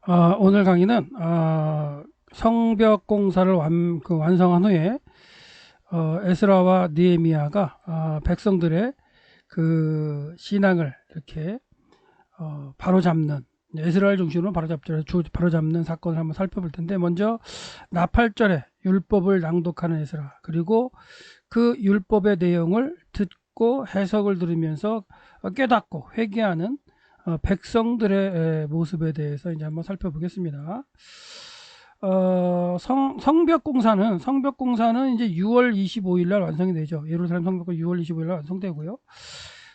오늘 강의는 성벽 공사를 완성한 후에 에스라와 느헤미야가 백성들의 그 신앙을 이렇게 바로잡는, 에스라를 중심으로 바로잡는 사건을 한번 살펴볼 텐데, 먼저 나팔절에 율법을 낭독하는 에스라, 그리고 그 율법의 내용을 듣고 해석을 들으면서 깨닫고 회개하는 백성들의 모습에 대해서 이제 한번 살펴보겠습니다. 성벽공사는 이제 6월 25일 날 완성이 되죠. 예루살렘 성벽은 6월 25일 날 완성되고요.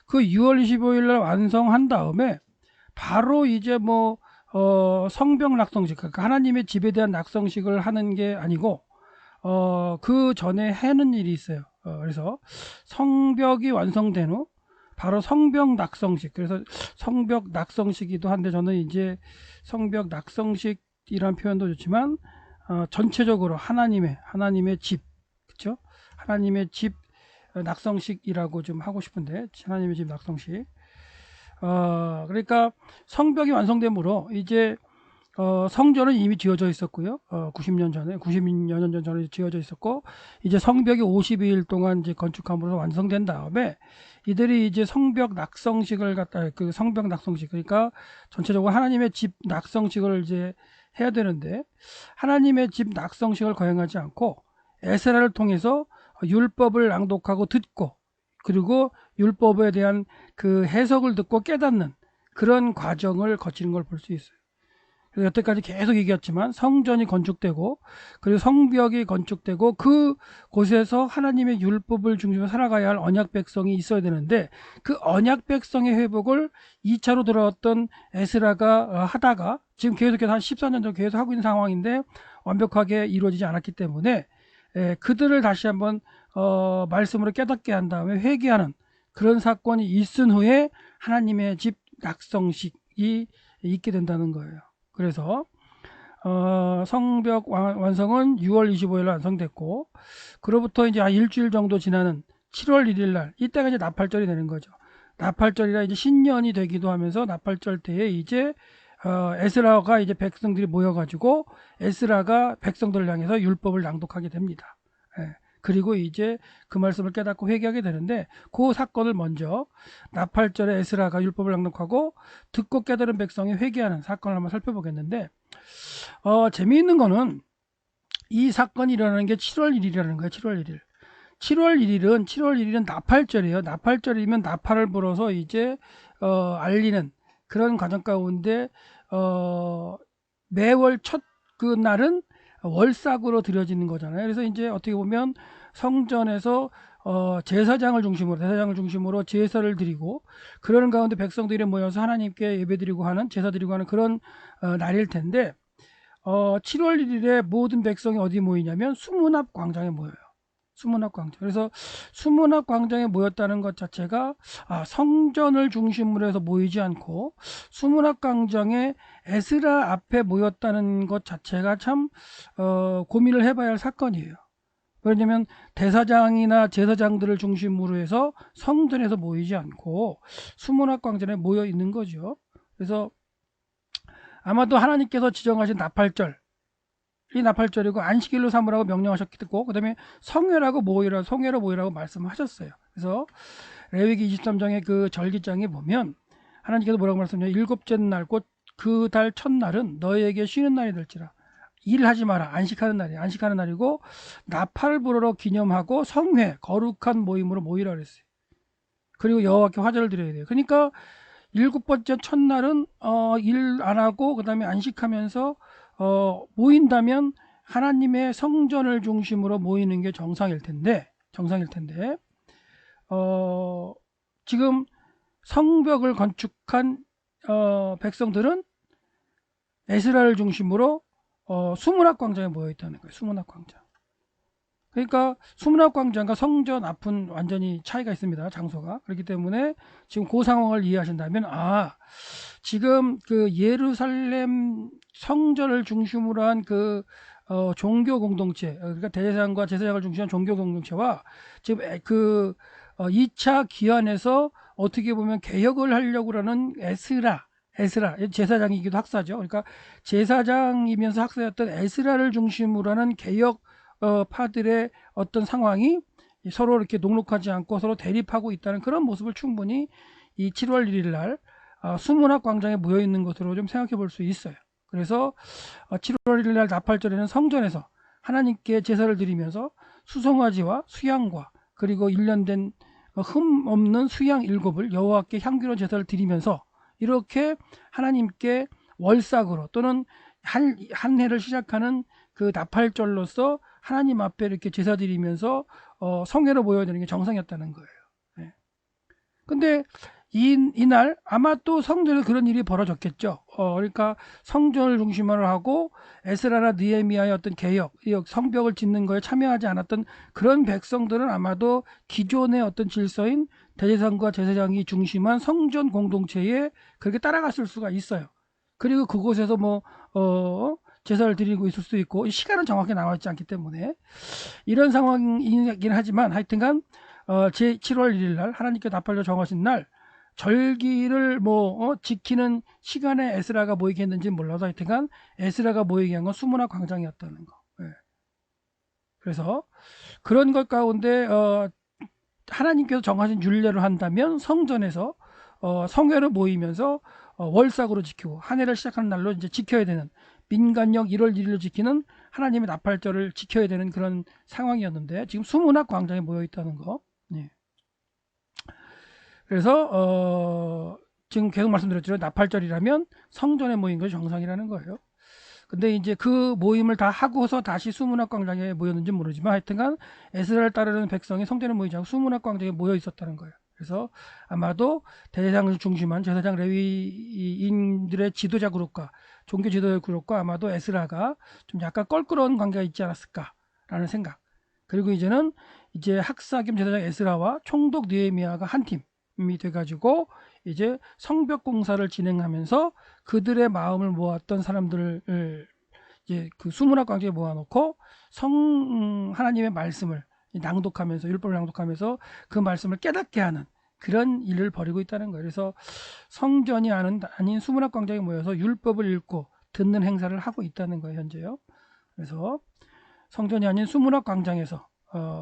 그 6월 25일 날 완성한 다음에 바로 이제 성벽 낙성식, 그러니까 하나님의 집에 대한 낙성식을 하는 게 아니고 그 전에 해는 일이 있어요. 그래서 성벽이 완성된 후 바로 성벽 낙성식, 그래서 성벽 낙성식이기도 한데, 저는 이제 성벽 낙성식이라는 표현도 좋지만 전체적으로 하나님의 집, 그렇죠? 하나님의 집 낙성식이라고 좀 하고 싶은데, 하나님의 집 낙성식. 그러니까 성벽이 완성되므로 이제 성전은 이미 지어져 있었고요. 90년 전에, 90여 년 전에 지어져 있었고, 이제 성벽이 52일 동안 이제 건축함으로 완성된 다음에 이들이 이제 성벽 낙성식을 성벽 낙성식, 그러니까 전체적으로 하나님의 집 낙성식을 이제 해야 되는데, 하나님의 집 낙성식을 거행하지 않고 에스라를 통해서 율법을 낭독하고 듣고, 그리고 율법에 대한 그 해석을 듣고 깨닫는 그런 과정을 거치는 걸 볼 수 있어요. 여태까지 계속 얘기했지만 성전이 건축되고, 그리고 성벽이 건축되고, 그 곳에서 하나님의 율법을 중심으로 살아가야 할 언약 백성이 있어야 되는데, 그 언약 백성의 회복을 2차로 돌아왔던 에스라가 하다가 지금 계속해서 한 14년 정도 계속 하고 있는 상황인데 완벽하게 이루어지지 않았기 때문에, 그들을 다시 한번 말씀으로 깨닫게 한 다음에 회개하는 그런 사건이 있은 후에 하나님의 집 낙성식이 있게 된다는 거예요. 그래서 성벽 완성은 6월 25일 완성됐고, 그로부터 이제 한 일주일 정도 지나는 7월 1일 날, 이때가 이제 나팔절이 되는 거죠. 나팔절이라 이제 신년이 되기도 하면서, 나팔절 때에 이제 에스라가 이제 백성들이 모여가지고 에스라가 백성들을 향해서 율법을 낭독하게 됩니다. 예. 그리고 이제 그 말씀을 깨닫고 회개하게 되는데, 그 사건을 먼저 나팔절에 에스라가 율법을 낭독하고 듣고 깨달은 백성이 회개하는 사건을 한번 살펴보겠는데, 재미있는 거는 이 사건이 일어나는 게 7월 1일이라는 거예요. 7월 1일. 7월 1일은 나팔절이에요. 나팔절이면 나팔을 불어서 이제 알리는 그런 과정 가운데, 매월 첫 그 날은 월삭으로 드려지는 거잖아요. 그래서 이제 어떻게 보면 성전에서 제사장을 중심으로 제사를 드리고, 그러는 가운데 백성들이 모여서 하나님께 예배드리고 하는, 제사 드리고 하는 그런 날일 텐데, 7월 1일에 모든 백성이 어디 모이냐면 수문앞 광장에 모여요. 수문합 광장. 그래서 수문합 광장에 모였다는 것 자체가, 성전을 중심으로 해서 모이지 않고 수문합 광장에 에스라 앞에 모였다는 것 자체가 참 고민을 해봐야 할 사건이에요. 왜냐하면 대사장이나 제사장들을 중심으로 해서 성전에서 모이지 않고 수문합 광장에 모여 있는 거죠. 그래서 아마도 하나님께서 지정하신 나팔절, 이 나팔절이고 안식일로 삼으라고 명령하셨기 때문에, 그 다음에 성회로 모이라고 말씀하셨어요. 그래서 레위기 23장의 그 절기장에 보면 하나님께서 뭐라고 말씀하셨냐면, 일곱째 날 곧 그 달 첫날은 너희에게 쉬는 날이 될지라. 일하지 마라. 안식하는 날이고 나팔을 불어로 기념하고 성회, 거룩한 모임으로 모이라 그랬어요. 그리고 여호와께 화제를 드려야 돼요. 그러니까 일곱 번째 첫날은 일 안 하고 그 다음에 안식하면서 모인다면 하나님의 성전을 중심으로 모이는 게 정상일 텐데, 지금 성벽을 건축한 백성들은 에스라를 중심으로 수문학 광장에 모여 있다는 거예요. 수문학 광장. 그러니까 수문학 광장과 성전 앞은 완전히 차이가 있습니다. 장소가. 그렇기 때문에 지금 그 상황을 이해하신다면, 지금 그 예루살렘 성전을 중심으로 한 그 종교 공동체, 그러니까 대제사장과 제사장을 중심한 종교 공동체와 지금 그 2차 기한에서 어떻게 보면 개혁을 하려고 하는 에스라, 에스라, 제사장이기도 학사죠. 그러니까 제사장이면서 학사였던 에스라를 중심으로 하는 개혁 파들의 어떤 상황이 서로 이렇게 녹록하지 않고 서로 대립하고 있다는 그런 모습을 충분히 이 7월 1일 날 수문학 광장에 모여 있는 것으로 좀 생각해 볼 수 있어요. 그래서 7월 1일 날 나팔절에는 성전에서 하나님께 제사를 드리면서 수송아지와 수양과 그리고 1년 된 흠 없는 수양 7을 여호와께 향기로 제사를 드리면서 이렇게 하나님께 월삭으로 또는 한 해를 시작하는 그 나팔절로서 하나님 앞에 이렇게 제사 드리면서 성회로 모여야 되는 게 정상이었다는 거예요. 예. 근데 이날 아마 또 성전에서 그런 일이 벌어졌겠죠. 그러니까 성전을 중심으로 하고 에스라나 느헤미야의 어떤 개혁, 성벽을 짓는 거에 참여하지 않았던 그런 백성들은 아마도 기존의 어떤 질서인 대제사장과 제사장이 중심한 성전 공동체에 그렇게 따라갔을 수가 있어요. 그리고 그곳에서 제사를 드리고 있을 수도 있고 시간은 정확히 나와 있지 않기 때문에 이런 상황이긴 하지만 하여튼간 제 7월 1일 날 하나님께 나팔절 정하신 날 절기를 지키는 시간에 에스라가 모이게 했는지는 몰라도 하여튼간 에스라가 모이게 한 건 수문학 광장이었다는 거. 예. 그래서 그런 것 가운데 하나님께서 정하신 율례를 한다면 성전에서 성회로 모이면서 월삭으로 지키고 한 해를 시작하는 날로 이제 지켜야 되는 민간력 1월 1일을 지키는 하나님의 나팔절을 지켜야 되는 그런 상황이었는데 지금 수문학 광장에 모여 있다는 거. 네. 그래서 지금 계속 말씀드렸죠. 나팔절이라면 성전에 모인 것이 정상이라는 거예요. 근데 이제 그 모임을 다 하고서 다시 수문학 광장에 모였는지 모르지만 하여튼간 에스라를 따르는 백성이 성전에 모이지 않고 수문학 광장에 모여 있었다는 거예요. 그래서 아마도 대제사장을 중심한 제사장 레위인들의 지도자 그룹과 종교 지도자 그룹과 아마도 에스라가 좀 약간 껄끄러운 관계가 있지 않았을까라는 생각. 그리고 이제는 이제 학사 겸 제사장 에스라와 총독 느헤미야가 한 팀이 돼가지고 이제 성벽 공사를 진행하면서 그들의 마음을 모았던 사람들을 이제 그 수문학 광장에 모아놓고 하나님의 말씀을 낭독하면서 율법을 낭독하면서 그 말씀을 깨닫게 하는 그런 일을 벌이고 있다는 거예요. 그래서 성전이 아닌 수문학 광장에 모여서 율법을 읽고 듣는 행사를 하고 있다는 거예요, 현재요. 그래서 성전이 아닌 수문학 광장에서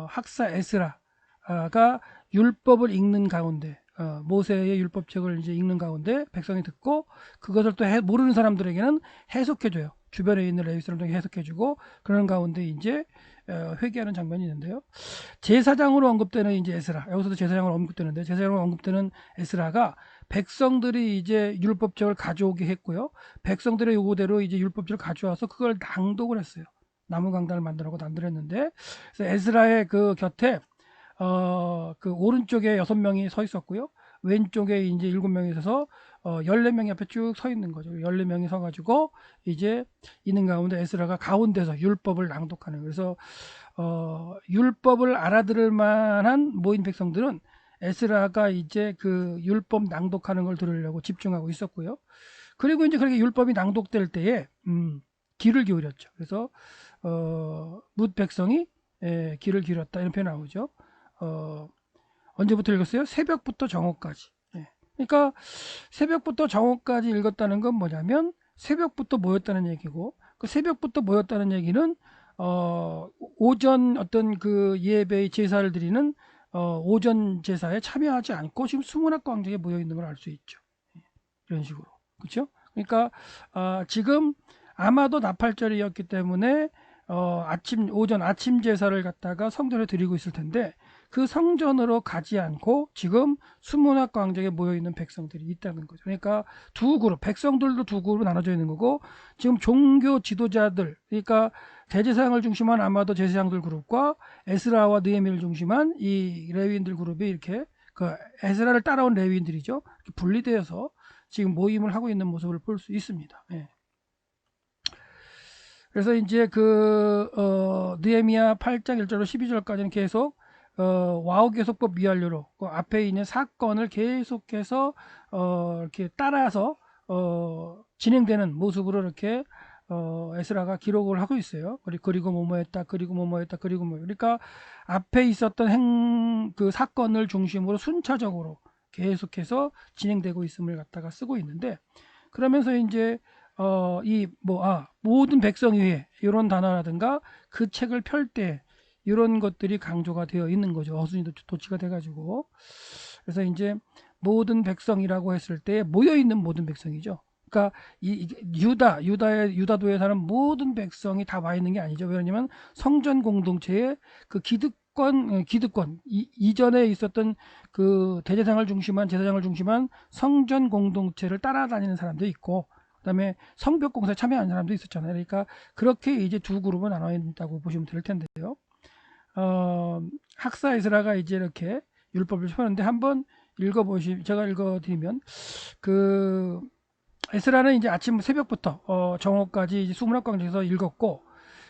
학사 에스라가 율법을 읽는 가운데 모세의 율법책을 이제 읽는 가운데 백성이 듣고 그것을 또 모르는 사람들에게는 해석해줘요. 주변에 있는 레위 사람들에게 해석해주고 그런 가운데 이제 회개하는 장면이 있는데요. 제사장으로 언급되는 이제 에스라, 여기서도 제사장으로 언급되는데 제사장으로 언급되는 에스라가 백성들이 이제 율법책을 가져오게 했고요. 백성들의 요구대로 이제 율법책을 가져와서 그걸 낭독을 했어요. 나무 강단을 만들라고 낭독했는데 그래서 에스라의 그 곁에 그 오른쪽에 6명이 서 있었고요. 왼쪽에 이제 7명이 있어서 14명이 앞에 쭉 서 있는 거죠. 14명이 서 가지고 이제 있는 가운데 에스라가 가운데서 율법을 낭독하는. 그래서 율법을 알아들을 만한 모인 백성들은 에스라가 이제 그 율법 낭독하는 걸 들으려고 집중하고 있었고요. 그리고 이제 그렇게 율법이 낭독될 때에 귀를 기울였죠. 그래서 뭇 백성이 귀를 기울였다 이런 표현 나오죠. 언제부터 읽었어요? 새벽부터 정오까지. 예. 그러니까 새벽부터 정오까지 읽었다는 건 뭐냐면 새벽부터 모였다는 얘기고 그 새벽부터 모였다는 얘기는 오전 어떤 그 예배의 제사를 드리는 오전 제사에 참여하지 않고 지금 수문학 광장에 모여 있는 걸 알 수 있죠. 이런 식으로. 그렇죠? 그러니까 지금 아마도 나팔절이었기 때문에 오전 아침 제사를 갖다가 성전에 드리고 있을 텐데 그 성전으로 가지 않고 지금 수문학 광장에 모여 있는 백성들이 있다는 거죠. 그러니까 두 그룹, 백성들도 두 그룹으로 나눠져 있는 거고 지금 종교 지도자들, 그러니까 대제사장을 중심한 아마도 제사장들 그룹과 에스라와 느헤미야를 중심한 이 레위인들 그룹이 이렇게 그 에스라를 따라온 레위인들이죠. 이렇게 분리되어서 지금 모임을 하고 있는 모습을 볼 수 있습니다. 예. 그래서 이제 느헤미야 8장 1절로 12절까지는 계속 와우개속법 미완료로 그 앞에 있는 사건을 계속해서 이렇게 따라서 진행되는 모습으로 이렇게 에스라가 기록을 하고 있어요. 그리고 뭐뭐했다, 그리고 뭐뭐했다, 그리고 뭐 그러니까 앞에 있었던 그 사건을 중심으로 순차적으로 계속해서 진행되고 있음을 갖다가 쓰고 있는데 그러면서 이제 이 뭐 모든 백성 위에 이런 단어라든가 그 책을 펼 때 이런 것들이 강조가 되어 있는 거죠. 어순이 도치가 돼가지고. 그래서 이제 모든 백성이라고 했을 때 모여 있는 모든 백성이죠. 그러니까 유다도에 사는 모든 백성이 다 와 있는 게 아니죠. 왜냐하면 성전 공동체의 그 기득권 이전에 있었던 그 대제사장을 중심한 제사장을 중심한 성전 공동체를 따라다니는 사람도 있고, 그다음에 성벽 공사에 참여하는 사람도 있었잖아요. 그러니까 그렇게 이제 두 그룹은 나눠 있다고 보시면 될 텐데요. 학사 에스라가 이제 이렇게 율법을 펴는데 한번 제가 읽어드리면 그 에스라는 이제 아침 새벽부터 정오까지 이제 수문학광장에서 읽었고,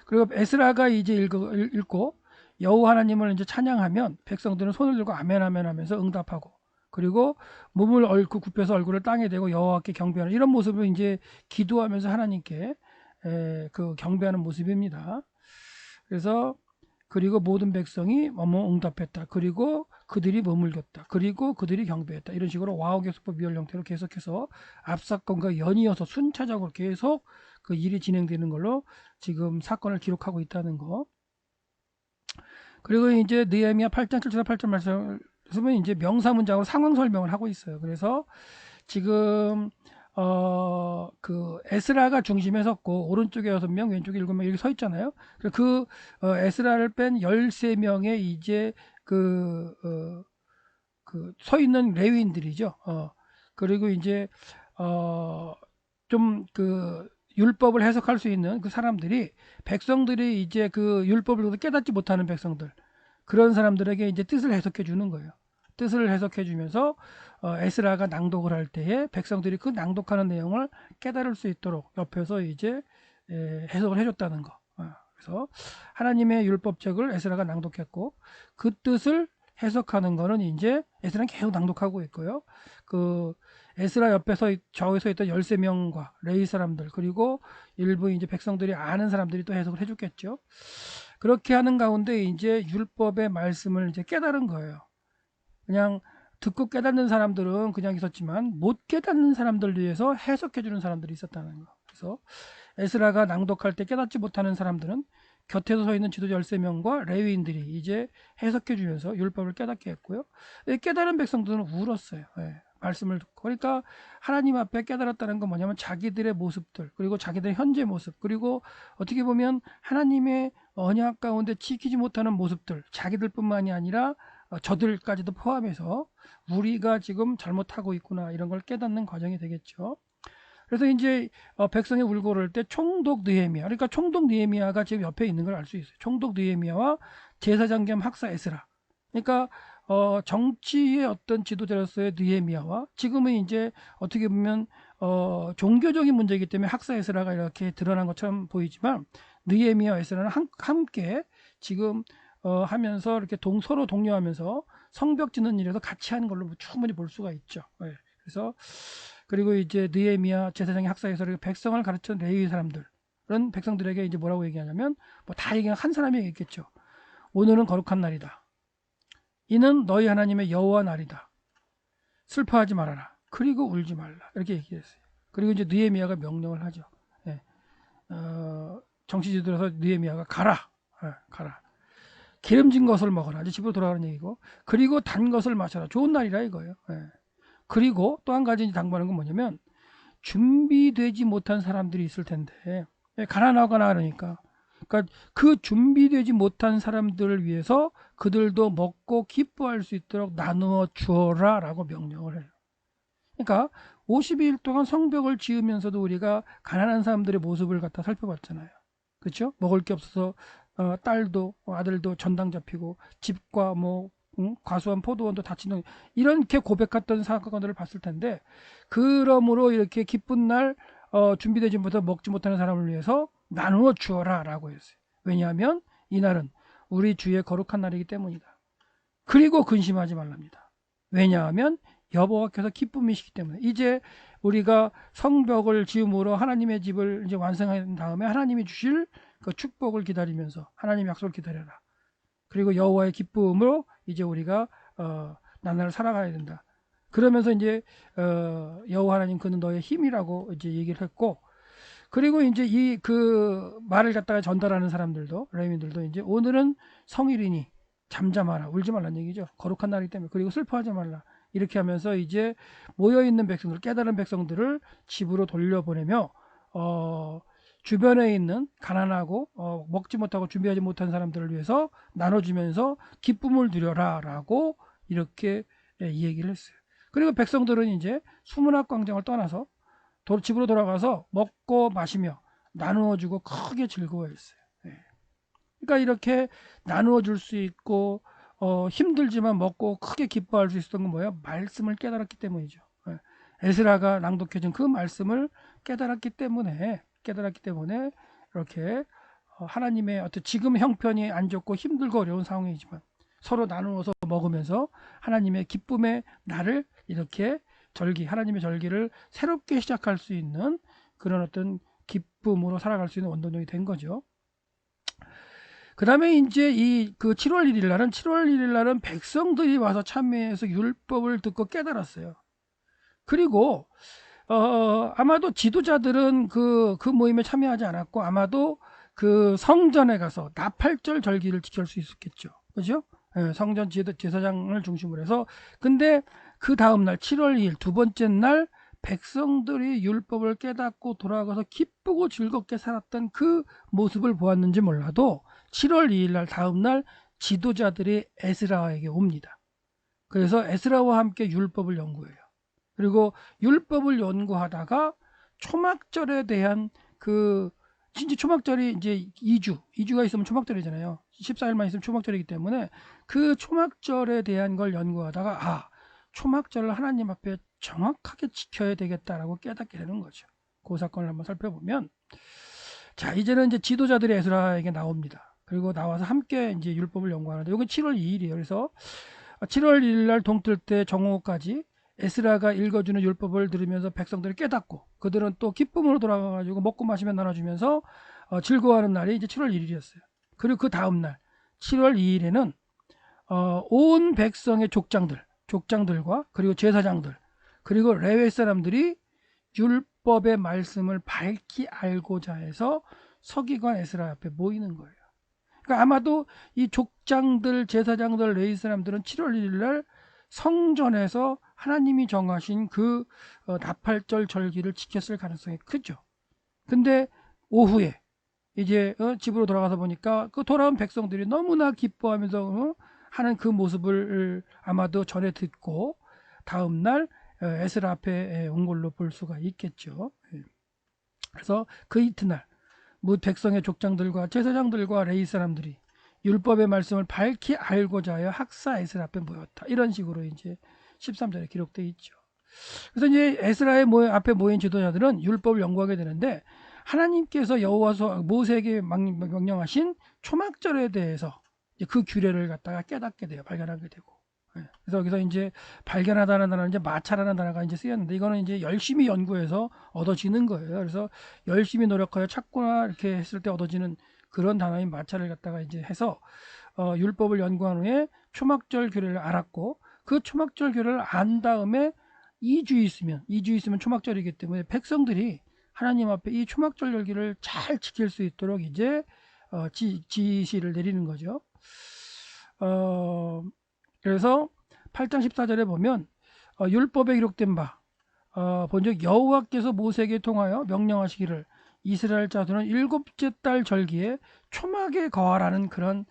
그리고 에스라가 이제 읽고 여호와 하나님을 이제 찬양하면 백성들은 손을 들고 아멘 아멘 하면서 응답하고, 그리고 몸을 얽고 굽혀서 얼굴을 땅에 대고 여호와께 경배하는 이런 모습을 이제 기도하면서 하나님께 그 경배하는 모습입니다. 그래서 그리고 모든 백성이 응답했다. 그리고 그들이 머물겼다. 그리고 그들이 경배했다. 이런 식으로 와우계수법 미월 형태로 계속해서 앞사건과 연이어서 순차적으로 계속 그 일이 진행되는 걸로 지금 사건을 기록하고 있다는 거. 그리고 이제 느헤미야 8장 7절 8절 말씀은 이제 명사 문장으로 상황 설명을 하고 있어요. 그래서 지금 그 에스라가 중심에 섰고 오른쪽에 6명, 왼쪽에 7명 이렇게 서 있잖아요. 그 에스라를 뺀 13명의 이제 그 서 있는 레위인들이죠. 그리고 이제 좀 그 율법을 해석할 수 있는 그 사람들이, 백성들이 이제 그 율법을 깨닫지 못하는 백성들, 그런 사람들에게 이제 뜻을 해석해 주는 거예요. 뜻을 해석해 주면서 에스라가 낭독을 할 때에 백성들이 그 낭독하는 내용을 깨달을 수 있도록 옆에서 이제 해석을 해줬다는 거. 그래서 하나님의 율법책을 에스라가 낭독했고, 그 뜻을 해석하는 거는 이제 에스라는 계속 낭독하고 있고요. 그 에스라 옆에서 좌우에 서 있던 13명과 레위 사람들, 그리고 일부 이제 백성들이 아는 사람들이 또 해석을 해줬겠죠. 그렇게 하는 가운데 이제 율법의 말씀을 이제 깨달은 거예요. 그냥 듣고 깨닫는 사람들은 그냥 있었지만 못 깨닫는 사람들 위해서 해석해주는 사람들이 있었다는 거. 그래서 에스라가 낭독할 때 깨닫지 못하는 사람들은 곁에서 서 있는 지도자 13명과 레위인들이 이제 해석해주면서 율법을 깨닫게 했고요. 깨달은 백성들은 울었어요. 말씀을 듣고. 그러니까 하나님 앞에 깨달았다는 건 뭐냐면 자기들의 모습들, 그리고 자기들의 현재 모습, 그리고 어떻게 보면 하나님의 언약 가운데 지키지 못하는 모습들, 자기들뿐만이 아니라 저들까지도 포함해서 우리가 지금 잘못하고 있구나, 이런 걸 깨닫는 과정이 되겠죠. 그래서 이제 백성이 울고 그럴 때 총독 느헤미야, 그러니까 총독 느헤미야가 지금 옆에 있는 걸 알 수 있어요. 총독 느헤미야와 제사장 겸 학사 에스라. 그러니까 정치의 어떤 지도자로서의 느헤미야와, 지금은 이제 어떻게 보면 종교적인 문제이기 때문에 학사 에스라가 이렇게 드러난 것처럼 보이지만, 느헤미야와 에스라는 함께 지금 하면서 이렇게 서로 독려하면서 성벽 짓는 일에서 같이 하는 걸로 충분히 볼 수가 있죠. 그래서 그리고 이제 느헤미야 제사장의 학사에서 백성을 가르치는 레위 사람들은 백성들에게 이제 뭐라고 얘기하냐면, 뭐 다 얘기한 한 사람이 얘기했겠죠. 오늘은 거룩한 날이다. 이는 너희 하나님의 여호와 날이다. 슬퍼하지 말아라. 그리고 울지 말라. 이렇게 얘기했어요. 그리고 이제 느헤미야가 명령을 하죠. 정치지도라서 느헤미야가 가라. 가라. 기름진 것을 먹어라. 이제 집으로 돌아가는 얘기고, 그리고 단 것을 마셔라. 좋은 날이라 이거예요. 그리고 또 한 가지 당부하는 건 뭐냐면, 준비되지 못한 사람들이 있을 텐데, 가난하거나 그러니까 그 준비되지 못한 사람들을 위해서 그들도 먹고 기뻐할 수 있도록 나누어 주어라 라고 명령을 해요. 그러니까 52일 동안 성벽을 지으면서도 우리가 가난한 사람들의 모습을 갖다 살펴봤잖아요. 그렇죠? 먹을 게 없어서 딸도 아들도 전당 잡히고, 집과 뭐 과수원 포도원도 다치는, 이렇게 고백했던 사건들을 봤을 텐데, 그러므로 이렇게 기쁜 날 준비되지 못해 먹지 못하는 사람을 위해서 나누어 주어라 라고 했어요. 왜냐하면 이날은 우리 주의 거룩한 날이기 때문이다. 그리고 근심하지 말랍니다. 왜냐하면 여호와께서 기쁨이시기 때문에. 이제 우리가 성벽을 지음으로 하나님의 집을 이제 완성한 다음에 하나님이 주실 그 축복을 기다리면서 하나님의 약속을 기다려라. 그리고 여호와의 기쁨으로 이제 우리가 나날을 살아가야 된다. 그러면서 이제 여호와 하나님 그는 너의 힘이라고 이제 얘기를 했고, 그리고 이제 이 그 말을 갖다가 전달하는 사람들도, 레위인들도 이제 오늘은 성일이니 잠잠하라, 울지 말란 얘기죠. 거룩한 날이기 때문에. 그리고 슬퍼하지 말라, 이렇게 하면서 이제 모여 있는 백성들, 깨달은 백성들을 집으로 돌려보내며 주변에 있는 가난하고 먹지 못하고 준비하지 못한 사람들을 위해서 나눠주면서 기쁨을 누려라라고 이렇게 이 얘기를 했어요. 그리고 백성들은 이제 수문학 광장을 떠나서 집으로 돌아가서 먹고 마시며 나누어 주고 크게 즐거워했어요. 예. 그러니까 이렇게 나누어 줄 수 있고 힘들지만 먹고 크게 기뻐할 수 있었던 건 뭐예요? 말씀을 깨달았기 때문이죠. 예. 에스라가 낭독해준 그 말씀을 깨달았기 때문에 이렇게 하나님의 어떤 지금 형편이 안 좋고 힘들고 어려운 상황이지만 서로 나누어서 먹으면서 하나님의 기쁨의 날을 이렇게 하나님의 절기를 새롭게 시작할 수 있는 그런 어떤 기쁨으로 살아갈 수 있는 원동력이 된 거죠. 그 다음에 이제 그 7월 1일 날은 백성들이 와서 참회해서 율법을 듣고 깨달았어요. 그리고 아마도 지도자들은 그 모임에 참여하지 않았고, 아마도 그 성전에 가서 나팔절 절기를 지킬 수 있었겠죠. 그죠? 예, 성전 제사장을 중심으로 해서. 근데 그 다음날 7월 2일 두 번째 날 백성들이 율법을 깨닫고 돌아가서 기쁘고 즐겁게 살았던 그 모습을 보았는지 몰라도 7월 2일 날 다음날 지도자들이 에스라에게 옵니다. 그래서 에스라와 함께 율법을 연구해요. 그리고 율법을 연구하다가 초막절에 대한 진짜 초막절이 이제 2주가 있으면 초막절이잖아요. 14일만 있으면 초막절이기 때문에 그 초막절에 대한 걸 연구하다가 초막절을 하나님 앞에 정확하게 지켜야 되겠다라고 깨닫게 되는 거죠. 그 사건을 한번 살펴보면, 자, 이제는 이제 지도자들이 에스라에게 나옵니다. 그리고 나와서 함께 이제 율법을 연구하는데, 이건 7월 2일이에요. 그래서 7월 1일 날 동틀 때 정오까지 에스라가 읽어주는 율법을 들으면서 백성들이 깨닫고, 그들은 또 기쁨으로 돌아가가지고 먹고 마시며 나눠주면서 즐거워하는 날이 이제 7월 1일이었어요. 그리고 그 다음 날 7월 2일에는 온 백성의 족장들과 그리고 제사장들 그리고 레위 사람들이 율법의 말씀을 밝히 알고자 해서 서기관 에스라 앞에 모이는 거예요. 그러니까 아마도 이 족장들, 제사장들, 레위 사람들은 7월 1일 날 성전에서 하나님이 정하신 그 나팔절 절기를 지켰을 가능성이 크죠. 근데 오후에 이제 집으로 돌아가서 보니까 그 돌아온 백성들이 너무나 기뻐하면서 하는 그 모습을 아마도 전에 듣고 다음날 에스라 앞에 온 걸로 볼 수가 있겠죠. 그래서 그 이튿날 백성의 족장들과 제사장들과 레위 사람들이 율법의 말씀을 밝히 알고자 하여 학사 에스라 앞에 모였다. 이런 식으로 이제 13절에 기록되어 있죠. 그래서 이제 에스라의 앞에 모인 지도자들은 율법을 연구하게 되는데, 하나님께서 여호와서 모세에게 명령하신 초막절에 대해서 그 규례를 갖다가 깨닫게 돼요. 발견하게 되고. 그래서 여기서 이제 발견하다는 단어는 이제 마차라는 단어가 이제 쓰였는데, 이거는 이제 열심히 연구해서 얻어지는 거예요. 그래서 열심히 노력하여 찾거나 이렇게 했을 때 얻어지는 그런 단어인 마차를 갖다가 이제 해서 율법을 연구한 후에 초막절 규례를 알았고, 그 초막절 규례를 안 다음에 2주 있으면 초막절이기 때문에 백성들이 하나님 앞에 이 초막절 절기를 잘 지킬 수 있도록 이제 지시를 내리는 거죠. 그래서 8장 14절에 보면 율법에 기록된 바 본즉 여호와께서 모세에게 통하여 명령하시기를 이스라엘 자손은 일곱째 달 절기에 초막에 거하라는 그런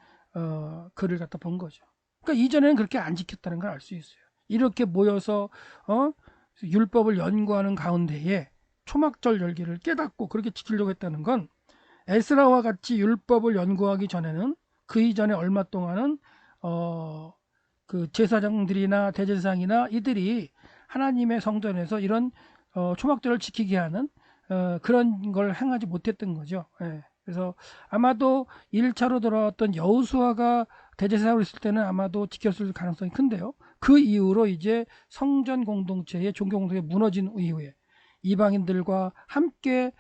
글을 갖다 본 거죠. 그러니까 이전에는 그렇게 안 지켰다는 걸 알 수 있어요. 이렇게 모여서 율법을 연구하는 가운데에 초막절 절기를 깨닫고 그렇게 지키려고 했다는 건, 에스라와 같이 율법을 연구하기 전에는 그 이전에 얼마 동안은 그 제사장들이나 대제사장이나 이들이 하나님의 성전에서 이런 초막절을 지키게 하는 그런 걸 행하지 못했던 거죠. 예. 그래서 아마도 1차로 돌아왔던 여호수아가 대제사장으로 있을 때는 아마도 지켰을 가능성이 큰데요. 그 이후로 이제 성전 공동체의 종교 공동체가 무너진 이후에 이방인들과 함께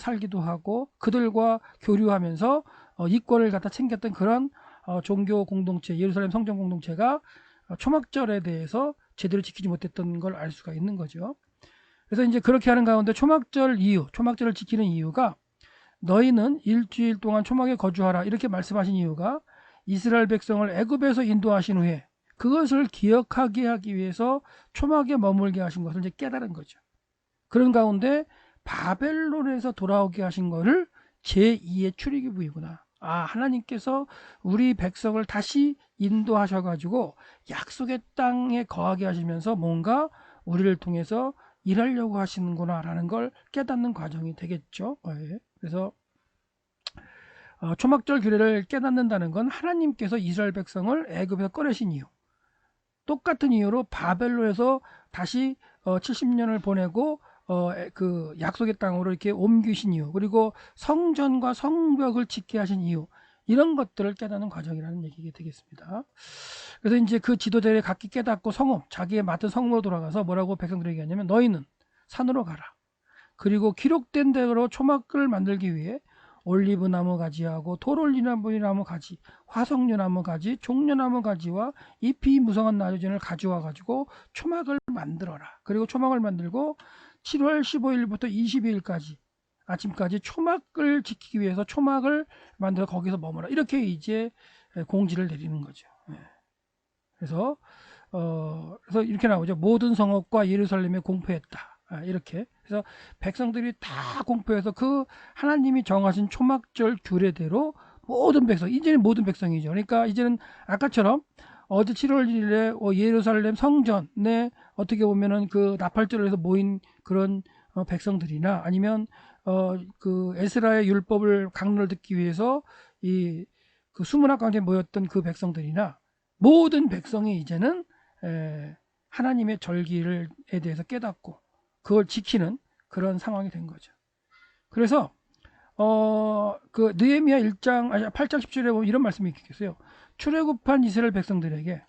살기도 하고 그들과 교류하면서 이권을 갖다 챙겼던 그런 종교 공동체, 예루살렘 성전 공동체가 초막절에 대해서 제대로 지키지 못했던 걸 알 수가 있는 거죠. 그래서 이제 그렇게 하는 가운데 초막절을 지키는 이유가 너희는 일주일 동안 초막에 거주하라 이렇게 말씀하신 이유가 이스라엘 백성을 애굽에서 인도하신 후에 그것을 기억하게 하기 위해서 초막에 머물게 하신 것을 이제 깨달은 거죠. 그런 가운데 바벨론에서 돌아오게 하신 것을 제2의 출애굽이구나. 하나님께서 우리 백성을 다시 인도하셔가지고 약속의 땅에 거하게 하시면서 뭔가 우리를 통해서 일하려고 하시는구나 라는 걸 깨닫는 과정이 되겠죠. 그래서 초막절 규례를 깨닫는다는 건 하나님께서 이스라엘 백성을 애굽에서 꺼내신 이유, 똑같은 이유로 바벨론에서 다시 70년을 보내고 그 약속의 땅으로 이렇게 옮기신 이유, 그리고 성전과 성벽을 짓게 하신 이유, 이런 것들을 깨닫는 과정이라는 얘기가 되겠습니다. 그래서 이제 그 지도자들이 각기 깨닫고 자기의 맡은 성읍으로 돌아가서 뭐라고 백성들에게 하냐면 너희는 산으로 가라. 그리고 기록된 대로 초막을 만들기 위해 올리브 나무 가지하고 돌올리나무 나무 가지, 화석류 나무 가지, 종려나무 가지와 잎이 무성한 나주진을 가져와 가지고 초막을 만들어라. 그리고 초막을 만들고 7월 15일부터 22일까지 아침까지 초막을 지키기 위해서 초막을 만들어 거기서 머무라. 이렇게 이제 공지를 내리는 거죠. 그래서 이렇게 나오죠. 모든 성읍과 예루살렘에 공포했다. 이렇게. 그래서 백성들이 다 공포해서 그 하나님이 정하신 초막절 규례대로 모든 백성, 이제는 모든 백성이죠. 그러니까 이제는 아까처럼 어제 7월 1일에 예루살렘 성전에 어떻게 보면은 그 나팔절을 해서 모인 그런 백성들이나 아니면 그 에스라의 율법을 강론을 듣기 위해서 이 그 수문학관에 모였던 그 백성들이나 모든 백성이 이제는 하나님의 절기에 대해서 깨닫고 그걸 지키는 그런 상황이 된 거죠. 그래서 그 느헤미야 8장 10절에 보면 이런 말씀이 있겠어요. 출애굽한 이스라엘 백성들에게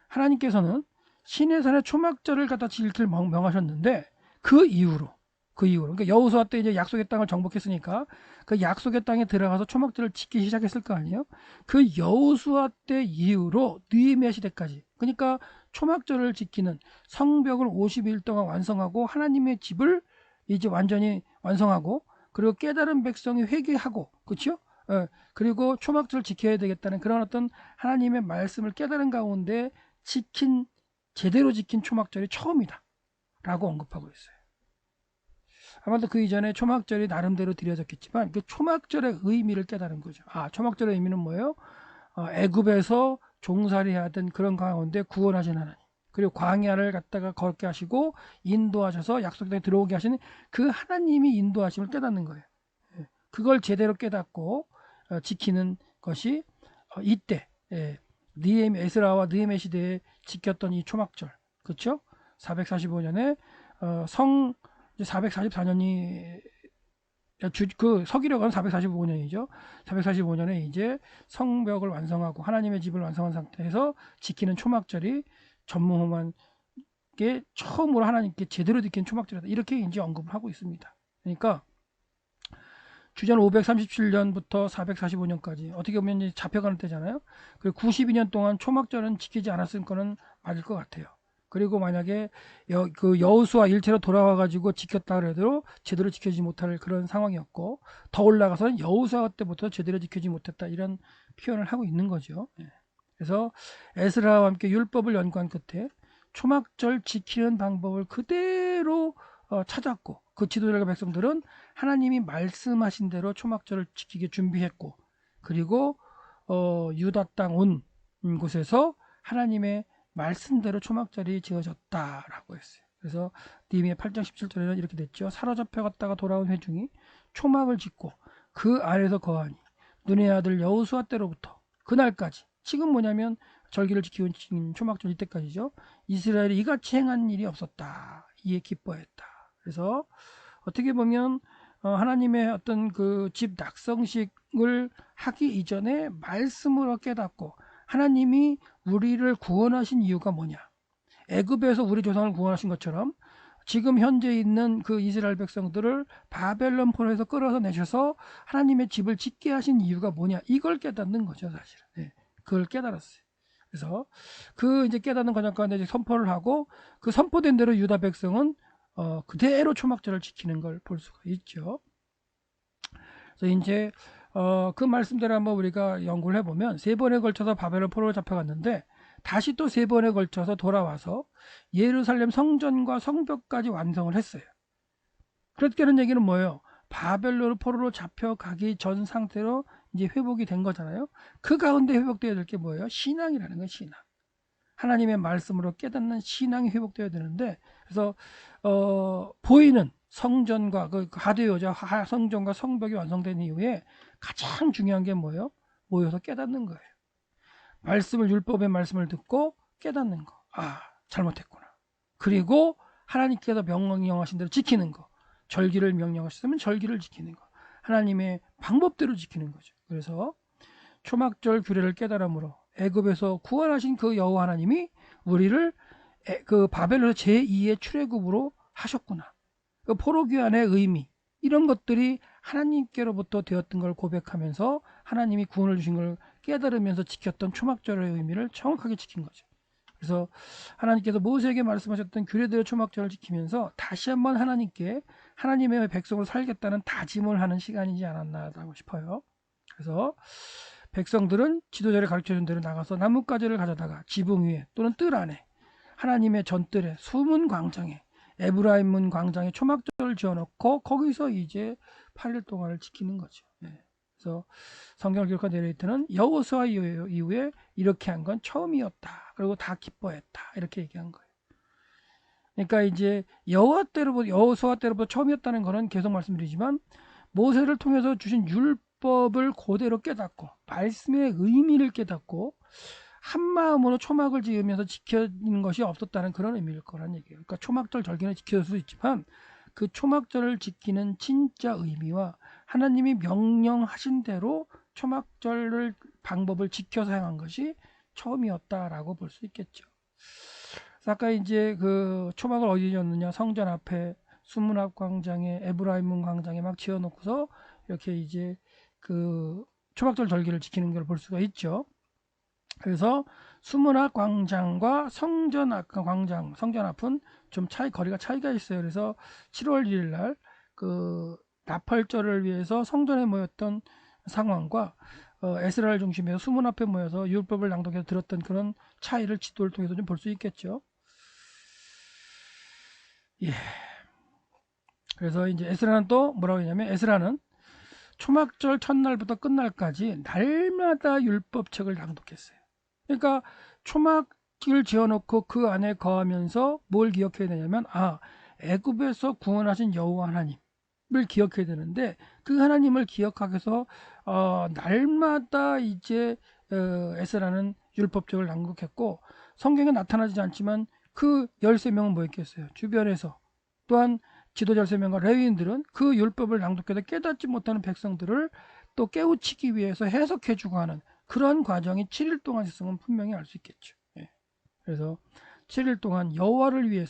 하나님께서는 시내산의 초막절을 갖다 지킬 명하셨는데 그 이후로 그러니까 여호수아 때 이제 약속의 땅을 정복했으니까 그 약속의 땅에 들어가서 초막절을 지키기 시작했을 거 아니에요. 그 여호수아 때 이후로 느헤미야 시대까지, 그러니까 초막절을 지키는 성벽을 50일 동안 완성하고 하나님의 집을 이제 완전히 완성하고 그리고 깨달은 백성이 회개하고, 그렇죠? 그리고 초막절을 지켜야 되겠다는 그런 어떤 하나님의 말씀을 깨달은 가운데 제대로 지킨 초막절이 처음이다 라고 언급하고 있어요. 아마도 그 이전에 초막절이 나름대로 드려졌겠지만 그 초막절의 의미를 깨달은 거죠. 초막절의 의미는 뭐예요? 애굽에서 종살이하던 그런 가운데 구원하신 하나님, 그리고 광야를 갖다가 걷게 하시고 인도하셔서 약속의 땅에 들어오게 하시는 그 하나님이 인도하심을 깨닫는 거예요. 그걸 제대로 깨닫고 지키는 것이 이때 에스라와 느헤미야 시대에 지켰던 이 초막절, 그렇죠? 445년에 444년이 그 서기력은 445년이죠. 445년에 이제 성벽을 완성하고 하나님의 집을 완성한 상태에서 지키는 초막절이 전무후무한 게 처음으로 하나님께 제대로 지킨 초막절이다. 이렇게 이제 언급을 하고 있습니다. 그러니까 주전 537년부터 445년까지 어떻게 보면 이제 잡혀가는 때잖아요. 그리고 92년 동안 초막절은 지키지 않았을 거는 맞을 것 같아요. 그리고 만약에 그 여호수아 일체로 돌아와 가지고 지켰다 그래도 제대로 지켜지지 못할 그런 상황이었고, 더 올라가서는 여호수아 때부터 제대로 지켜지지 못했다 이런 표현을 하고 있는 거죠. 그래서 에스라와 함께 율법을 연구한 끝에 초막절 지키는 방법을 그대로 찾았고, 그 지도자과 백성들은 하나님이 말씀하신 대로 초막절을 지키게 준비했고, 그리고 유다 땅 온 곳에서 하나님의 말씀대로 초막절이 지어졌다라고 했어요. 그래서 느헤미야 8장 17절에는 이렇게 됐죠. 사로잡혀 갔다가 돌아온 회중이 초막을 짓고 그 안에서 거하니 눈의 아들 여호수아 때로부터 그날까지, 지금 뭐냐면 절기를 지키고 있는 초막절 이때까지죠. 이스라엘이 이같이 행한 일이 없었다. 이에 기뻐했다. 그래서 어떻게 보면 하나님의 어떤 그 집 낙성식을 하기 이전에 말씀으로 깨닫고 하나님이 우리를 구원하신 이유가 뭐냐, 애굽에서 우리 조상을 구원하신 것처럼 지금 현재 있는 그 이스라엘 백성들을 바벨론 포로에서 끌어서 내셔서 하나님의 집을 짓게 하신 이유가 뭐냐, 이걸 깨닫는 거죠. 사실은 그걸 깨달았어요. 그래서 그 이제 깨닫는 과정 가운데 이제 선포를 하고 그 선포된 대로 유다 백성은 그대로 초막절을 지키는 걸 볼 수가 있죠. 그래서 이제 그 말씀대로 한번 우리가 연구를 해보면 세 번에 걸쳐서 바벨론 포로로 잡혀갔는데 다시 또 세 번에 걸쳐서 돌아와서 예루살렘 성전과 성벽까지 완성을 했어요. 그렇게는 얘기는 뭐예요? 바벨론 포로로 잡혀가기 전 상태로 이제 회복이 된 거잖아요. 그 가운데 회복되어야 될 게 뭐예요? 신앙이라는 건 신앙. 하나님의 말씀으로 깨닫는 신앙이 회복되어야 되는데, 그래서 보이는 성전과 그 하드웨어죠. 성전과 성벽이 완성된 이후에 가장 중요한 게 뭐예요? 모여서 깨닫는 거예요. 말씀을, 율법의 말씀을 듣고 깨닫는 거. 아, 잘못했구나. 그리고 하나님께서 명령하신 대로 지키는 거. 절기를 명령하셨으면 절기를 지키는 거. 하나님의 방법대로 지키는 거죠. 그래서 초막절 규례를 깨달음으로 애굽에서 구원하신 그 여호와 하나님이 우리를 그 바벨론 제2의 출애굽으로 하셨구나. 그 포로 귀환의 의미, 이런 것들이 하나님께로부터 되었던 걸 고백하면서 하나님이 구원을 주신 걸 깨달으면서 지켰던 초막절의 의미를 정확하게 지킨 거죠. 그래서 하나님께서 모세에게 말씀하셨던 규례대로 초막절을 지키면서 다시 한번 하나님께 하나님의 백성으로 살겠다는 다짐을 하는 시간이지 않았나 하고 싶어요. 그래서 백성들은 지도자를 가르쳐준 대로 나가서 나뭇가지를 가져다가 지붕 위에 또는 뜰 안에 하나님의 전뜰에 수문 광장에 에브라임 문 광장에 초막절을 지어놓고 거기서 이제 8일 동안을 지키는 거죠. 네. 그래서 성경을 기록한 내레이터는 여호수아 이후에 이렇게 한 건 처음이었다. 그리고 다 기뻐했다. 이렇게 얘기한 거예요. 그러니까 이제 여호수아 때로부터 처음이었다는 거는 계속 말씀드리지만 모세를 통해서 주신 율법을 그대로 깨닫고 말씀의 의미를 깨닫고 한 마음으로 초막을 지으면서 지키는 것이 없었다는 그런 의미일 거란 얘기예요. 그러니까 초막절 절기는 지킬 수 있지만 그 초막절을 지키는 진짜 의미와 하나님이 명령하신 대로 초막절을 방법을 지켜서 행한 것이 처음이었다라고 볼 수 있겠죠. 아까 이제 그 초막을 어디 지었느냐? 성전 앞에 수문 앞 광장에 에브라임 문 광장에 막 지어놓고서 이렇게 이제 그 초막절 절기를 지키는 걸 볼 수가 있죠. 그래서 수문 앞 광장과 성전 앞 광장, 성전 앞은 좀 거리가 차이가 있어요. 그래서 7월 1일 날 그 나팔절을 위해서 성전에 모였던 상황과 에스라를 중심해서 수문 앞에 모여서 율법을 낭독해서 들었던 그런 차이를 지도를 통해서 좀 볼 수 있겠죠. 예. 그래서 이제 에스라는 또 뭐라고 했냐면 에스라는 초막절 첫날부터 끝날까지 날마다 율법책을 낭독했어요. 그러니까 초막을 지어놓고 그 안에 거하면서 뭘 기억해야 되냐면 애굽에서 구원하신 여호와 하나님을 기억해야 되는데 그 하나님을 기억하기 위해서 날마다 이제 에스라는 율법책을 낭독했고 성경에 나타나지 않지만 그 13명은 뭐였겠어요? 주변에서 또한 지도자 13명과 레위인들은 그 율법을 낭독해서 깨닫지 못하는 백성들을 또 깨우치기 위해서 해석해주고 하는 그런 과정이 7일 동안 있었으면 분명히 알 수 있겠죠. 예. 그래서 7일 동안 여호와를 위한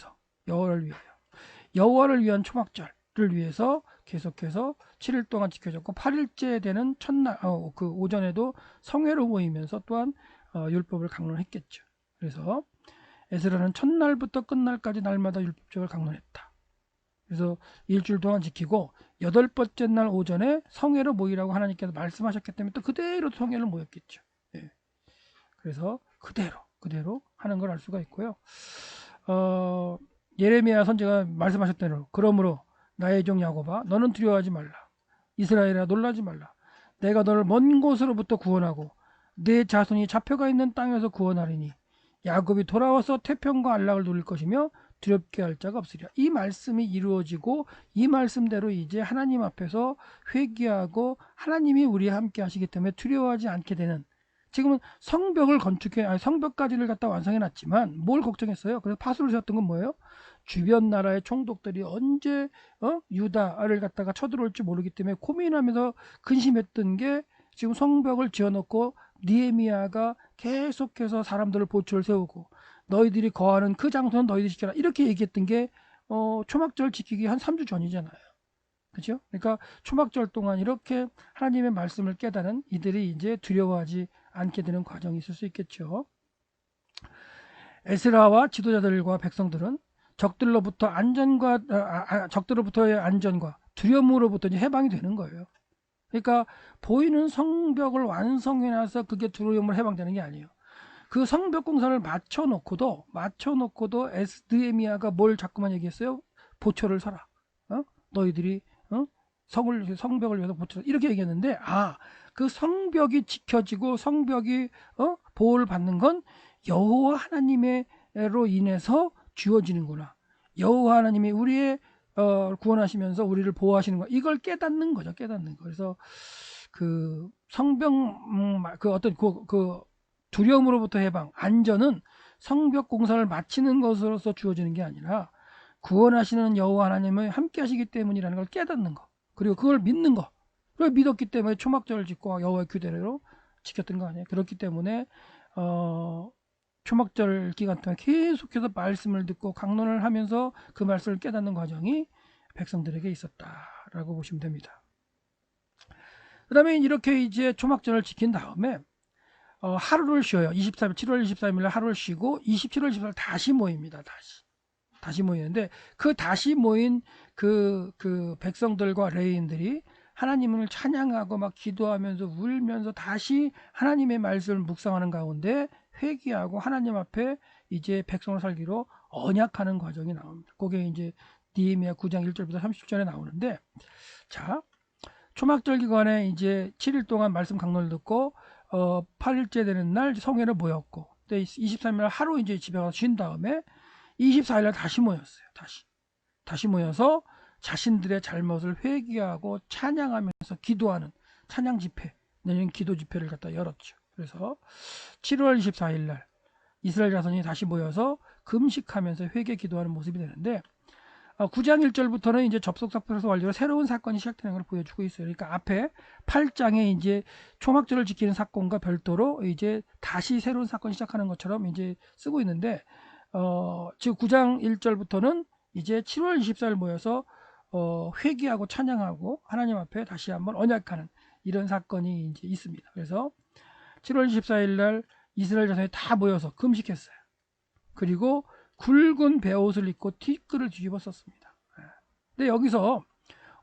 초막절을 위해서 계속해서 7일 동안 지켜졌고 8일째 되는 첫날 그 오전에도 성회로 모이면서 또한 율법을 강론했겠죠. 그래서 에스라는 첫날부터 끝날까지 날마다 율법책을 강론했다. 그래서 일주일 동안 지키고 8번째 날 오전에 성회로 모이라고 하나님께서 말씀하셨기 때문에 또 그대로 성회를 모였겠죠. 예. 그래서 그대로 하는 걸 알 수가 있고요. 예레미야 선지가 말씀하셨대로 그러므로 나의 종 야곱아 너는 두려워하지 말라. 이스라엘아 놀라지 말라. 내가 너를 먼 곳으로부터 구원하고 내 자손이 잡혀가 있는 땅에서 구원하리니 야곱이 돌아와서 태평과 안락을 누릴 것이며 두렵게 할 자가 없으리라. 이 말씀이 이루어지고 이 말씀대로 이제 하나님 앞에서 회개하고 하나님이 우리와 함께 하시기 때문에 두려워하지 않게 되는, 지금은 성벽까지를 갖다 완성해 놨지만 뭘 걱정했어요? 그래서 파수를 세웠던 건 뭐예요? 주변 나라의 총독들이 언제 유다를 갖다가 쳐들어올지 모르기 때문에 고민하면서 근심했던 게 지금 성벽을 지어놓고 니에미야가 계속해서 사람들을 보초를 세우고 너희들이 거하는 그 장소는 너희들이 지켜라 이렇게 얘기했던 게 초막절 지키기 한 3주 전이잖아요. 그죠? 그러니까 초막절 동안 이렇게 하나님의 말씀을 깨달은 이들이 이제 두려워하지 않게 되는 과정이 있을 수 있겠죠. 에스라와 지도자들과 백성들은 적들로부터의 안전과 두려움으로부터 이제 해방이 되는 거예요. 그러니까 보이는 성벽을 완성해 놔서 그게 두려움을 해방되는 게 아니에요. 그 성벽 공사를 맞춰놓고도 느헤미야가 뭘 자꾸만 얘기했어요? 보초를 서라. 너희들이 성벽을 위해서 보초를 이렇게 얘기했는데, 그 성벽이 지켜지고 성벽이 보호를 받는 건 여호와 하나님으로 인해서 주어지는구나. 여호와 하나님이 우리의 구원하시면서 우리를 보호하시는 거, 이걸 깨닫는 거죠. 깨닫는 거. 그래서 그 성벽 그 어떤 그 두려움으로부터 해방, 안전은 성벽 공사를 마치는 것으로서 주어지는 게 아니라 구원하시는 여호와 하나님을 함께 하시기 때문이라는 걸 깨닫는 거. 그리고 그걸 믿는 거. 그걸 믿었기 때문에 초막절을 짓고 여호와의 규례대로 지켰던 거 아니에요. 그렇기 때문에 초막절 기간 동안 계속해서 말씀을 듣고 강론을 하면서 그 말씀을 깨닫는 과정이 백성들에게 있었다라고 보시면 됩니다. 그 다음에 이렇게 이제 초막절을 지킨 다음에 하루를 쉬어요. 7월 23일 하루를 쉬고 27월 24일 다시 모입니다. 다시 모이는데 그 다시 모인 그 백성들과 레위인들이 하나님을 찬양하고 막 기도하면서 울면서 다시 하나님의 말씀을 묵상하는 가운데 회개하고 하나님 앞에 이제 백성을 살기로 언약하는 과정이 나옵니다. 그게 이제 느헤미야 9장 1절부터 30절에 나오는데, 자, 초막절 기간에 이제 7일 동안 말씀 강론을 듣고 8일째 되는 날 성회를 모였고, 23일 하루 이제 집에 가서 쉰 다음에 24일 날 다시 모였어요. 다시 모여서 자신들의 잘못을 회개하고 찬양하면서 기도하는 찬양 집회, 내년 기도 집회를 갖다 열었죠. 그래서 7월 24일 날 이스라엘 자손이 다시 모여서 금식하면서 회개 기도하는 모습이 되는데, 9장 1절부터는 이제 접속사건에서 완료로 새로운 사건이 시작되는 걸 보여주고 있어요. 그러니까 앞에 8장에 이제 초막절을 지키는 사건과 별도로 이제 다시 새로운 사건이 시작하는 것처럼 이제 쓰고 있는데, 즉 9장 1절부터는 이제 7월 24일 모여서 회개하고 찬양하고 하나님 앞에 다시 한번 언약하는 이런 사건이 이제 있습니다. 그래서 7월 24일 날 이스라엘 자손이 다 모여서 금식했어요. 그리고 굵은 베옷을 입고 티끌을 뒤집어 썼습니다. 근데 여기서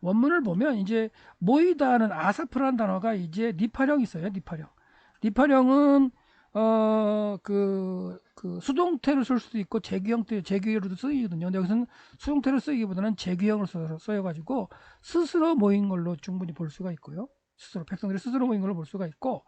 원문을 보면 이제 모이다는 아사프라는 단어가 이제 니파령이 있어요. 니파령은 그 수동태로 쓸 수도 있고 재규형으로도 쓰이거든요. 근데 여기서는 수동태로 쓰이기보다는 재규형으로 써여가지고 스스로 모인 걸로 충분히 볼 수가 있고요. 백성들이 스스로 모인 걸로 볼 수가 있고,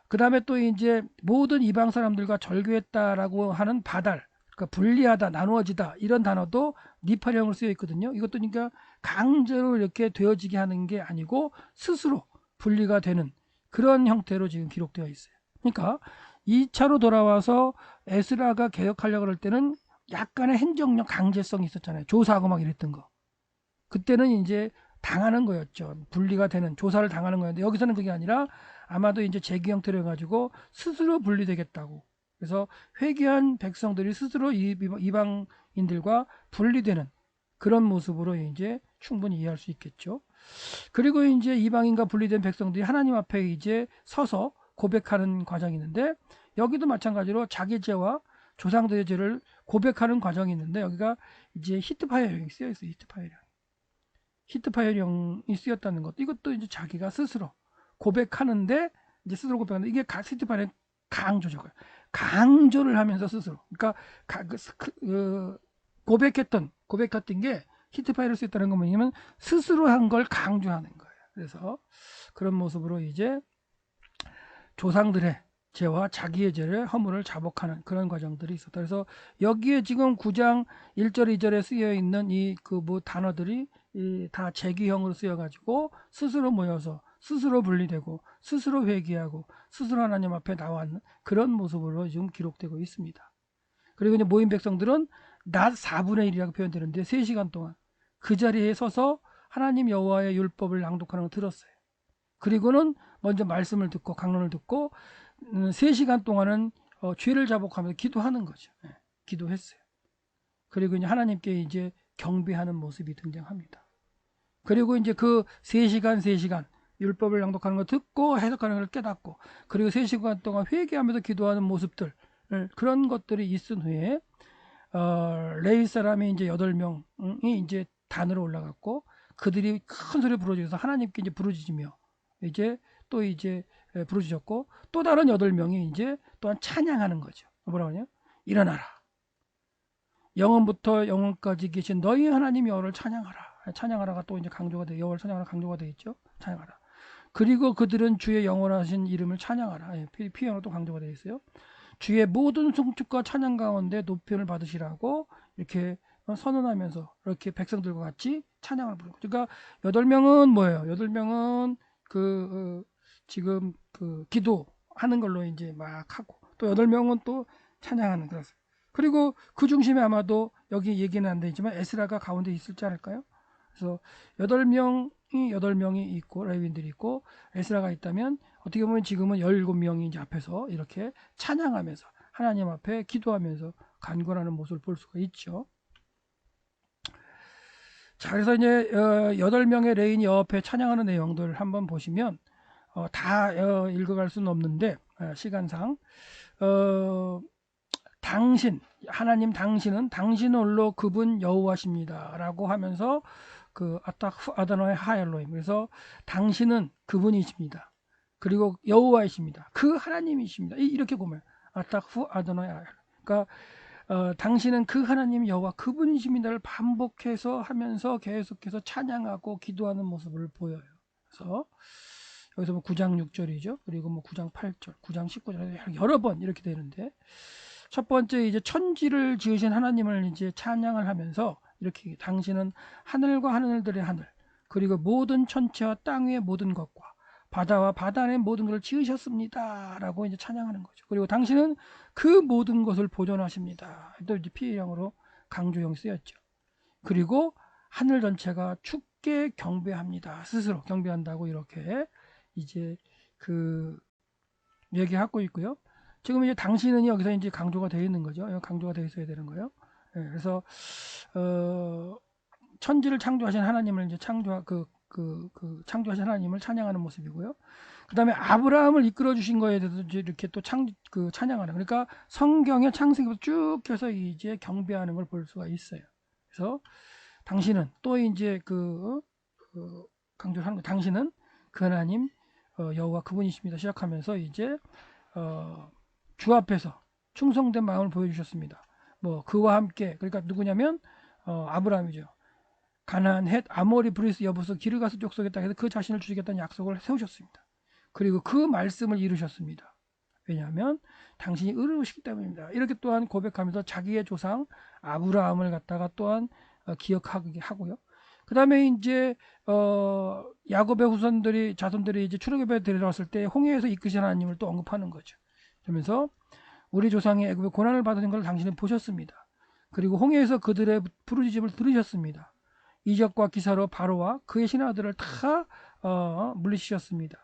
그 다음에 또 이제 모든 이방 사람들과 절교했다라고 하는 바달, 그러니까 분리하다, 나누어지다 이런 단어도 니파령으로 쓰여 있거든요. 이것도 그러니까 강제로 이렇게 되어지게 하는 게 아니고 스스로 분리가 되는 그런 형태로 지금 기록되어 있어요. 그러니까 2차로 돌아와서 에스라가 개혁하려고 할 때는 약간의 행정력 강제성이 있었잖아요. 조사하고 막 이랬던 거. 그때는 이제 당하는 거였죠. 분리가 되는, 조사를 당하는 거였는데 여기서는 그게 아니라 아마도 이제 재기 형태로 해가지고 스스로 분리되겠다고. 그래서 회개한 백성들이 스스로 이방인들과 분리되는 그런 모습으로 이제 충분히 이해할 수 있겠죠. 그리고 이제 이방인과 분리된 백성들이 하나님 앞에 이제 서서 고백하는 과정이 있는데, 여기도 마찬가지로 자기 죄와 조상들의 죄를 고백하는 과정이 있는데, 여기가 이제 히트파이어령이 쓰여 있어요. 히트파이어령이 쓰였다는 것도, 이것도 이제 자기가 스스로 고백하는데, 이제 스스로 고백하는데, 이게 히트파이어령 강조죠. 강조를 하면서 스스로. 그러니까 고백했던 게 히트파이어를 쓰였다는 건 뭐냐면 스스로 한 걸 강조하는 거예요. 그래서 그런 모습으로 이제 조상들의 죄와 자기의 죄를 허물을 자복하는 그런 과정들이 있었다. 그래서 여기에 지금 9장 1절 2절에 쓰여 있는 이 단어들이 다 재기형으로 쓰여 가지고 스스로 모여서 스스로 분리되고 스스로 회개하고 스스로 하나님 앞에 나왔는 그런 모습으로 지금 기록되고 있습니다. 그리고 이제 모인 백성들은 낮 4분의 1이라고 표현되는데 3시간 동안 그 자리에 서서 하나님 여호와의 율법을 낭독하는 걸 들었어요. 그리고는 먼저 말씀을 듣고 강론을 듣고 3시간 동안은 죄를 자복하면서 기도하는 거죠. 기도했어요. 그리고 이제 하나님께 이제 경배하는 모습이 등장합니다. 그리고 이제 그 3시간 율법을 낭독하는 걸 듣고 해석하는 걸 깨닫고, 그리고 3시간 동안 회개하면서 기도하는 모습들, 그런 것들이 있은 후에 레위 사람이 이제 8명이 이제 단으로 올라갔고 그들이 큰 소리 부르짖어서 하나님께 이제 부르짖으며 이제 또 이제 부르짖었고 또 다른 8명이 이제 또한 찬양하는 거죠. 뭐라고 하냐? 일어나라. 영원부터 영원까지 계신 너희 하나님 여호와를 찬양하라. 찬양하라가 또 이제 강조가 돼. 여호와를 찬양하라 강조가 돼 있죠. 찬양하라. 그리고 그들은 주의 영원하신 이름을 찬양하라. 피형으로 또 강조가 되어 있어요. 주의 모든 송축과 찬양 가운데 높임을 받으시라고 이렇게 선언하면서 이렇게 백성들과 같이 찬양을 부르는 거죠. 그러니까 8명은 뭐예요? 8명은 지금 기도하는 걸로 이제 막 하고 또 8명은 또 찬양하는 그런. 그리고 그 중심에 아마도 여기 얘기는 안 되지만 에스라가 가운데 있을지 않을까요? 그래서 8명이 있고 레위인들이 있고 에스라가 있다면 어떻게 보면 지금은 17명이 이제 앞에서 이렇게 찬양하면서 하나님 앞에 기도하면서 간구하는 모습을 볼 수가 있죠. 자, 그래서 이제 8명의 레위인이 옆에 찬양하는 내용들 한번 보시면 다 읽어갈 수는 없는데 시간상 하나님 당신은 당신 홀로 그분 여호와십니다라고 하면서 아타후 아다노의 하엘로임, 그래서 당신은 그분이십니다. 그리고 여호와이십니다. 그 하나님이십니다. 이렇게 보면 아타후 아다노의 하엘로임. 그러니까 당신은 그 하나님 여호와 그분이십니다를 반복해서 하면서 계속해서 찬양하고 기도하는 모습을 보여요. 그래서 여기서 9장 6절이죠. 그리고 9장 8절, 9장 19절 여러 번 이렇게 되는데 첫 번째 이제 천지를 지으신 하나님을 이제 찬양을 하면서 이렇게 당신은 하늘과 하늘들의 하늘 그리고 모든 천체와 땅 위의 모든 것과 바다와 바다 안의 모든 것을 지으셨습니다라고 이제 찬양하는 거죠. 그리고 당신은 그 모든 것을 보존하십니다. 또 이제 피해형으로 강조형 쓰였죠. 그리고 하늘 전체가 주께 경배합니다. 스스로 경배한다고 이렇게 이제 얘기하고 있고요. 지금 이제 당신은 여기서 이제 강조가 되어 있는 거죠. 강조가 되어 있어야 되는 거예요. 그래서 천지를 창조하신 하나님을 이제 창조하신 하나님을 찬양하는 모습이고요. 그 다음에 아브라함을 이끌어 주신 거에 대해서 이렇게 또 찬양하는. 그러니까 성경의 창세기부터 쭉 해서 이제 경배하는 걸 볼 수가 있어요. 그래서 당신은 또 이제 강조를 하는 거. 당신은 그 하나님 여호와 그분이십니다. 시작하면서 이제 주 앞에서 충성된 마음을 보여주셨습니다. 그와 함께 그러니까 누구냐면 아브라함이죠. 가나안, 헷, 아모리, 브리스, 여부스, 기르가스 족속에 땅에서 그 자신을 주시겠다는 약속을 세우셨습니다. 그리고 그 말씀을 이루셨습니다. 왜냐하면 당신이 의로우시기 때문입니다. 이렇게 또한 고백하면서 자기의 조상 아브라함을 갖다가 또한 기억하게 하고요. 그 다음에 이제 야곱의 자손들이 이제 출애굽에 데려왔을 때 홍해에서 이끄신 하나님을 또 언급하는 거죠. 그러면서 우리 조상이 애굽의 고난을 받는 것을 당신은 보셨습니다. 그리고 홍해에서 그들의 부르짖음을 들으셨습니다. 이적과 기사로 바로와 그의 신하들을 다 물리치셨습니다.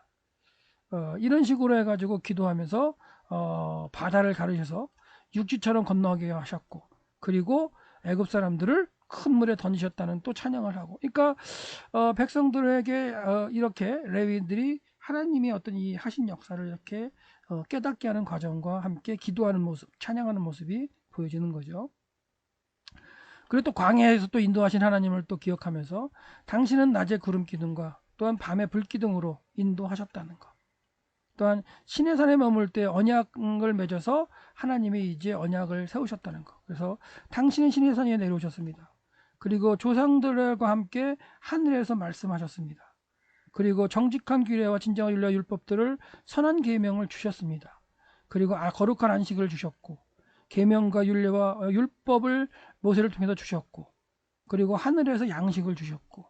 이런 식으로 해가지고 기도하면서 바다를 가르셔서 육지처럼 건너게 하셨고 그리고 애굽 사람들을 큰 물에 던지셨다는 또 찬양을 하고, 그러니까 백성들에게 이렇게 레위인들이 하나님이 어떤 이 하신 역사를 이렇게 깨닫게 하는 과정과 함께 기도하는 모습, 찬양하는 모습이 보여지는 거죠. 그리고 또 광야에서 또 인도하신 하나님을 또 기억하면서 당신은 낮에 구름 기둥과 또한 밤에 불 기둥으로 인도하셨다는 것. 또한 신의 산에 머물 때 언약을 맺어서 하나님이 이제 언약을 세우셨다는 것. 그래서 당신은 신의 산에 내려오셨습니다. 그리고 조상들과 함께 하늘에서 말씀하셨습니다. 그리고 정직한 규례와 진정한 율례와 율법들을 선한 계명을 주셨습니다. 그리고 거룩한 안식을 주셨고 계명과 율례와 율법을 모세를 통해서 주셨고 그리고 하늘에서 양식을 주셨고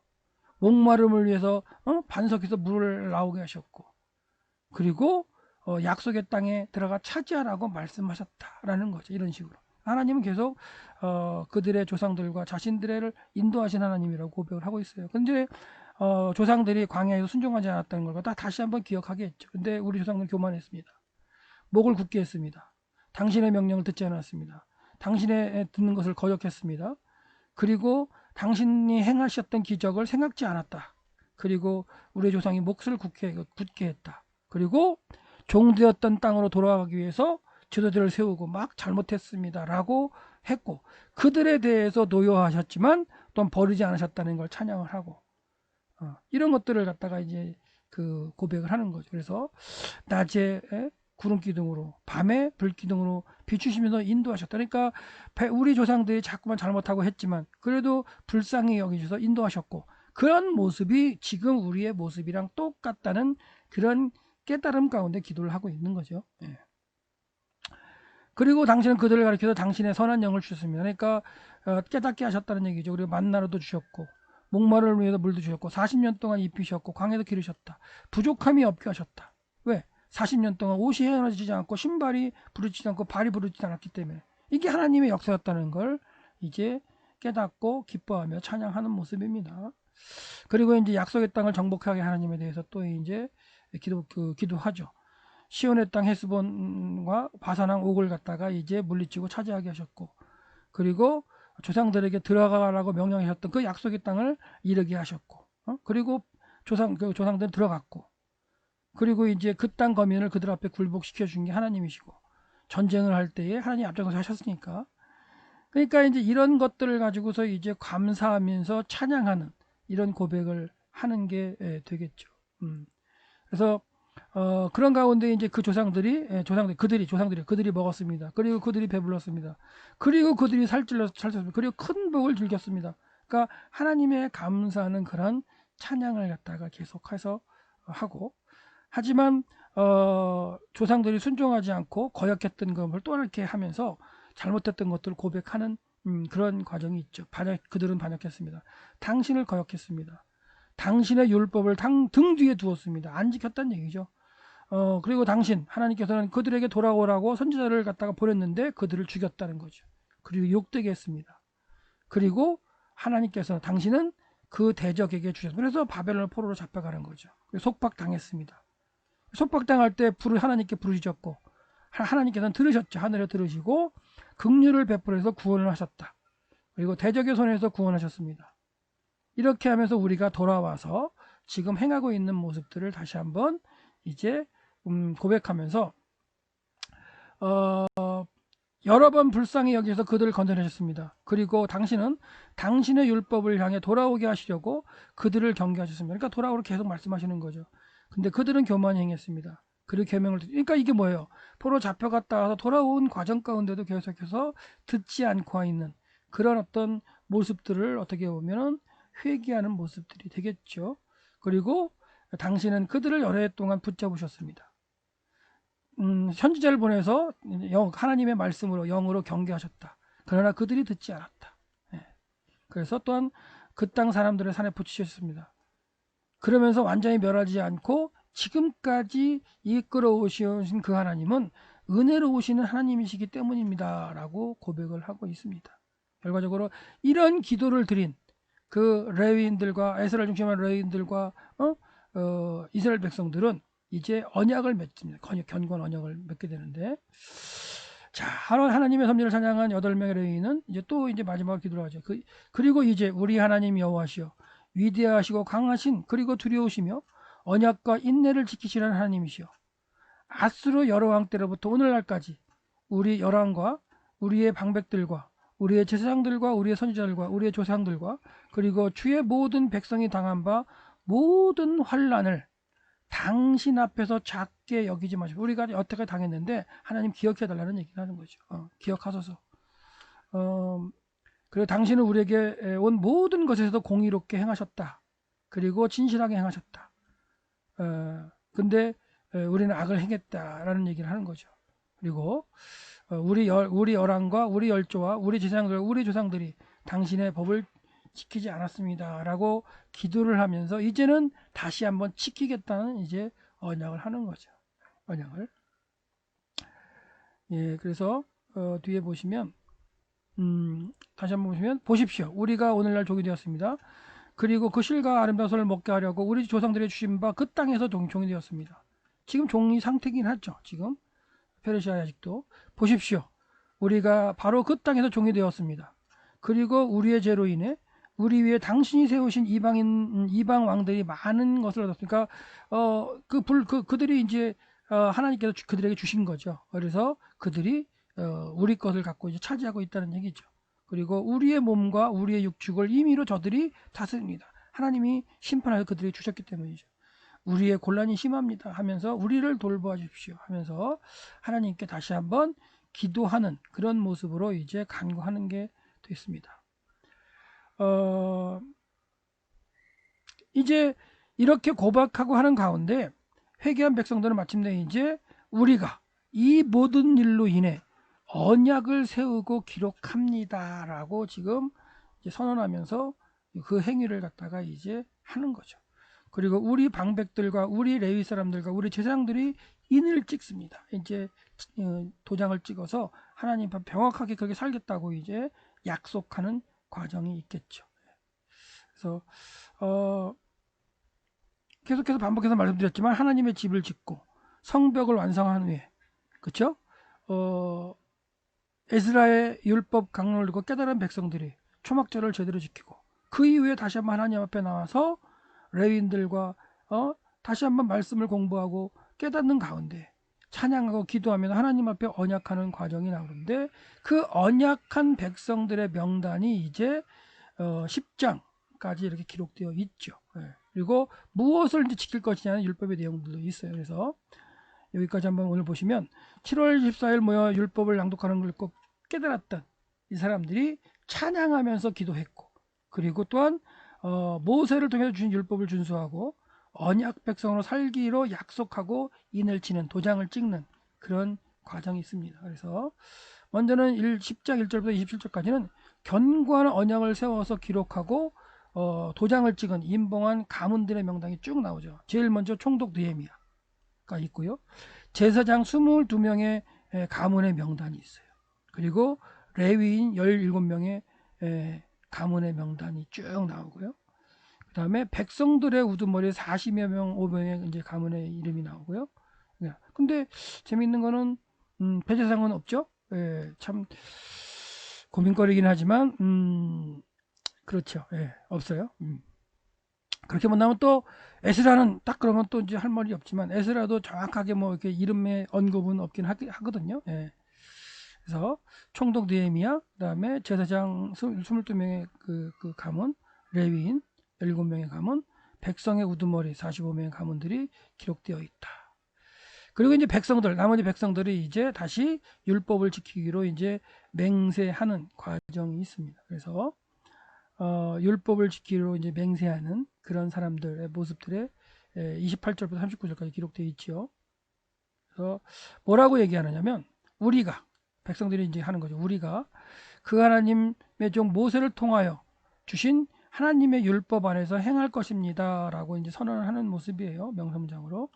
목마름을 위해서 반석에서 물을 나오게 하셨고 그리고 약속의 땅에 들어가 차지하라고 말씀하셨다라는 거죠. 이런 식으로 하나님은 계속 그들의 조상들과 자신들을 인도하신 하나님이라고 고백을 하고 있어요. 근데 조상들이 광야에서 순종하지 않았다는 걸 다시 한번 기억하게 했죠. 근데 우리 조상들은 교만했습니다. 목을 굳게 했습니다. 당신의 명령을 듣지 않았습니다. 당신의 듣는 것을 거역했습니다. 그리고 당신이 행하셨던 기적을 생각지 않았다. 그리고 우리 조상이 몫을 굳게 했다. 그리고 종되었던 땅으로 돌아가기 위해서 지도자를 세우고 막 잘못했습니다라고 했고, 그들에 대해서 노여하셨지만 또 버리지 않으셨다는 걸 찬양을 하고, 이런 것들을 갖다가 이제 그 고백을 하는 거죠. 그래서 낮에 구름 기둥으로, 밤에 불 기둥으로 비추시면서 인도하셨다. 그러니까 우리 조상들이 자꾸만 잘못하고 했지만 그래도 불쌍히 여기셔서 인도하셨고, 그런 모습이 지금 우리의 모습이랑 똑같다는 그런 깨달음 가운데 기도를 하고 있는 거죠. 예. 그리고 당신은 그들을 가리켜서 당신의 선한 영을 주셨습니다. 그러니까 깨닫게 하셨다는 얘기죠. 그리고 만나로도 주셨고, 목마를 위해서 물도 주셨고, 40년 동안 입히셨고, 광야도 기르셨다. 부족함이 없게 하셨다. 왜? 40년 동안 옷이 헤어지지 않고 신발이 부르치지 않고 발이 부르치지 않았기 때문에, 이게 하나님의 역사였다는 걸 이제 깨닫고 기뻐하며 찬양하는 모습입니다. 그리고 이제 약속의 땅을 정복하게 하나님에 대해서 또 이제 기도하죠. 시온의 땅 헤스본과 바산왕 옥을 갖다가 이제 물리치고 차지하게 하셨고, 그리고 조상들에게 들어가라고 명령하셨던 그 약속의 땅을 이르게 하셨고, 그리고 조상들은 들어갔고, 그리고 이제 그 땅 거민을 그들 앞에 굴복시켜 준 게 하나님이시고, 전쟁을 할 때에 하나님 앞장서서 하셨으니까. 그러니까 이제 이런 것들을 가지고서 이제 감사하면서 찬양하는 이런 고백을 하는 게 되겠죠. 그래서 그런 가운데 이제 그 조상들이 먹었습니다. 그리고 그들이 배불렀습니다. 그리고 그들이 살쪘습니다. 그리고 큰 복을 즐겼습니다. 그러니까 하나님의 감사하는 그런 찬양을 갖다가 계속해서 하고, 하지만 조상들이 순종하지 않고 거역했던 것을 또 이렇게 하면서 잘못했던 것들을 고백하는 그런 과정이 있죠. 그들은 반역했습니다. 당신을 거역했습니다. 당신의 율법을 등 뒤에 두었습니다. 안 지켰다는 얘기죠. 그리고 하나님께서는 그들에게 돌아오라고 선지자를 갖다가 보냈는데 그들을 죽였다는 거죠. 그리고 욕되게 했습니다. 그리고 하나님께서 당신은 그 대적에게 주셨습니다. 그래서 바벨론 포로로 잡혀가는 거죠. 속박당했습니다. 속박당할 때 하나님께 부르짖었고, 하나님께서는 들으셨죠. 하늘에 들으시고 긍휼을 베풀어서 구원을 하셨다. 그리고 대적의 손에서 구원하셨습니다. 이렇게 하면서 우리가 돌아와서 지금 행하고 있는 모습들을 다시 한번 이제 고백하면서 여러 번 불쌍히 여기서 그들을 건져내셨습니다. 그리고 당신은 당신의 율법을 향해 돌아오게 하시려고 그들을 경계하셨습니다. 그러니까 돌아오라고 계속 말씀하시는 거죠. 근데 그들은 교만히 행했습니다. 그리고 계명을 그러니까 이게 뭐예요? 포로 잡혀갔다 와서 돌아온 과정 가운데도 계속해서 듣지 않고 있는 그런 어떤 모습들을 어떻게 보면은 회개하는 모습들이 되겠죠. 그리고 당신은 그들을 여러 해 동안 붙잡으셨습니다. 선지자를 보내서 하나님의 말씀으로 영으로 경계하셨다. 그러나 그들이 듣지 않았다. 그래서 또한 그 땅 사람들의 산에 붙이셨습니다. 그러면서 완전히 멸하지 않고 지금까지 이끌어 오신 그 하나님은 은혜로우시는 하나님이시기 때문입니다. 라고 고백을 하고 있습니다. 결과적으로 이런 기도를 드린 그 레위인들과 에스라를 중심한 레위인들과 이스라엘 백성들은 이제 언약을 맺습니다. 견고한 언약을 맺게 되는데, 자, 하나님의 섭리를 찬양한 8명의 레위인은 이제 또 이제 마지막으로 기도를 하죠. 그리고 이제 우리 하나님 여호와시여, 위대하시고 강하신 그리고 두려우시며 언약과 인내를 지키시는 하나님이시여, 아수르 여로왕 때로부터 오늘날까지 우리 열왕과 우리의 방백들과 우리의 제사장들과 우리의 선지자들과 우리의 조상들과 그리고 주의 모든 백성이 당한 바 모든 환난을 당신 앞에서 작게 여기지 마시고, 우리가 여태까지 당했는데 하나님 기억해 달라는 얘기를 하는 거죠. 기억하소서. 그리고 당신은 우리에게 온 모든 것에서도 공의롭게 행하셨다. 그리고 진실하게 행하셨다. 근데 우리는 악을 행했다라는 얘기를 하는 거죠. 그리고 우리 열왕과 우리 열조와 우리 제사장들, 우리 조상들이 당신의 법을 지키지 않았습니다. 라고 기도를 하면서 이제는 다시 한번 지키겠다는 이제 언약을 하는 거죠. 언약을. 예, 그래서 뒤에 보시면 다시 한번 보시면 보십시오. 우리가 오늘날 종이 되었습니다. 그리고 그 실과 아름다운 소를 먹게 하려고 우리 조상들이 주신 바 그 땅에서 종이 되었습니다. 지금 종이 상태긴 하죠. 지금 페르시아에 아직도. 보십시오. 우리가 바로 그 땅에서 종이 되었습니다. 그리고 우리의 죄로 인해 우리 위에 당신이 세우신 이방 왕들이 많은 것을 얻었으니까 그들이 이제 하나님께서 그들에게 주신 거죠. 그래서 그들이 우리 것을 갖고 이제 차지하고 있다는 얘기죠. 그리고 우리의 몸과 우리의 육축을 임의로 저들이 다스립니다. 하나님이 심판하여 그들에게 주셨기 때문이죠. 우리의 곤란이 심합니다 하면서 우리를 돌보아 주십시오 하면서 하나님께 다시 한번 기도하는 그런 모습으로 이제 간구하는 게 됐습니다. 이제 이렇게 고백하고 하는 가운데 회개한 백성들은 마침내 이제 우리가 이 모든 일로 인해 언약을 세우고 기록합니다라고 지금 이제 선언하면서 그 행위를 갖다가 이제 하는 거죠. 그리고 우리 방백들과 우리 레위 사람들과 우리 제사장들이 인을 찍습니다. 이제 도장을 찍어서 하나님 앞에 명확하게 그렇게 살겠다고 이제 약속하는 과정이 있겠죠. 그래서 계속해서 반복해서 말씀드렸지만 하나님의 집을 짓고 성벽을 완성한 후에 그렇죠? 에스라의 율법 강론을 듣고 깨달은 백성들이 초막절을 제대로 지키고 그 이후에 다시 한번 하나님 앞에 나와서 레위인들과 다시 한번 말씀을 공부하고 깨닫는 가운데 찬양하고 기도하면 하나님 앞에 언약하는 과정이 나오는데 그 언약한 백성들의 명단이 이제 10장까지 이렇게 기록되어 있죠. 그리고 무엇을 이제 지킬 것이냐는 율법의 내용들도 있어요. 그래서 여기까지 한번 오늘 보시면 7월 14일 모여 율법을 낭독하는 걸 꼭 깨달았던 이 사람들이 찬양하면서 기도했고 그리고 또한 모세를 통해서 주신 율법을 준수하고 언약 백성으로 살기로 약속하고 인을 치는 도장을 찍는 그런 과정이 있습니다. 그래서 먼저는 10장 1절부터 27절까지는 견고한 언약을 세워서 기록하고 도장을 찍은 임봉한 가문들의 명단이 쭉 나오죠. 제일 먼저 총독 느헤미야가 있고요. 제사장 22명의 가문의 명단이 있어요. 그리고 레위인 17명의 가문의 명단이 쭉 나오고요. 그 다음에 백성들의 우두머리 40여 명, 5명의 이제 가문의 이름이 나오고요. 근데 재미있는 거는 배제상은 없죠. 참 고민거리긴 하지만 그렇죠. 없어요. 그렇게 본다면 또 에스라는 딱 그러면 또 이제 할 말이 없지만 에스라도 정확하게 뭐 이렇게 이름의 언급은 없긴 하거든요. 그래서 총독 느헤미야, 그다음에 제사장 22명의 그 가문, 레위인 17명의 가문, 백성의 우두머리 45명의 가문들이 기록되어 있다. 그리고 이제 나머지 백성들이 이제 다시 율법을 지키기로 이제 맹세하는 과정이 있습니다. 그래서 율법을 지키기로 이제 맹세하는 그런 사람들의 모습들에 28절부터 39절까지 기록되어 있죠. 그래서 뭐라고 얘기하느냐면 우리가 백성들이 이제 하는 거죠. 우리가 그 하나님의 종 모세를 통하여 주신 하나님의 율법 안에서 행할 것입니다라고 이제 선언을 하는 모습이에요. 명사문장으로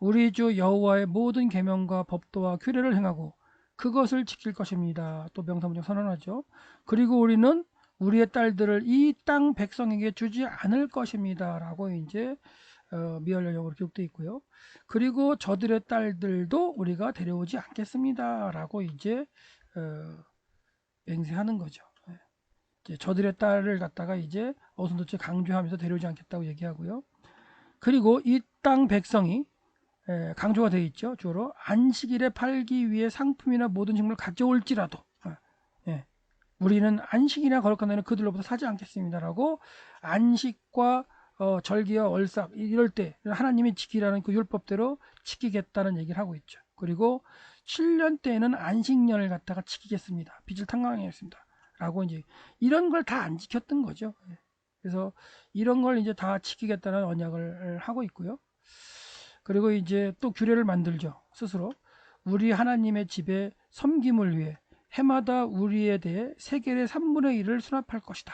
우리 주 여호와의 모든 계명과 법도와 규례를 행하고 그것을 지킬 것입니다. 또 명사문장 선언하죠. 그리고 우리는 우리의 딸들을 이 땅 백성에게 주지 않을 것입니다라고 이제 미열령으로 기록되어 있고요. 그리고 저들의 딸들도 우리가 데려오지 않겠습니다라고 이제 맹세하는 거죠. 이제 저들의 딸을 갖다가 이제 어선도체 강조하면서 데려오지 않겠다고 얘기하고요. 그리고 이 땅 백성이 강조가 되어 있죠. 주로 안식일에 팔기 위해 상품이나 모든 식물을 가져올지라도 우리는 안식이나 거룩한 날은 그들로부터 사지 않겠습니다라고 안식과 절기와 월삭 이럴 때 하나님이 지키라는 그 율법대로 지키겠다는 얘기를 하고 있죠. 그리고 7년 때에는 안식년을 갖다가 지키겠습니다. 빚을 탕감하겠습니다. 라고 이제 이런 걸 다 안 지켰던 거죠. 그래서 이런 걸 이제 다 지키겠다는 언약을 하고 있고요. 그리고 이제 또 규례를 만들죠. 스스로 우리 하나님의 집에 섬김을 위해 해마다 우리에 대해 세겔의 3분의 1을 수납할 것이다.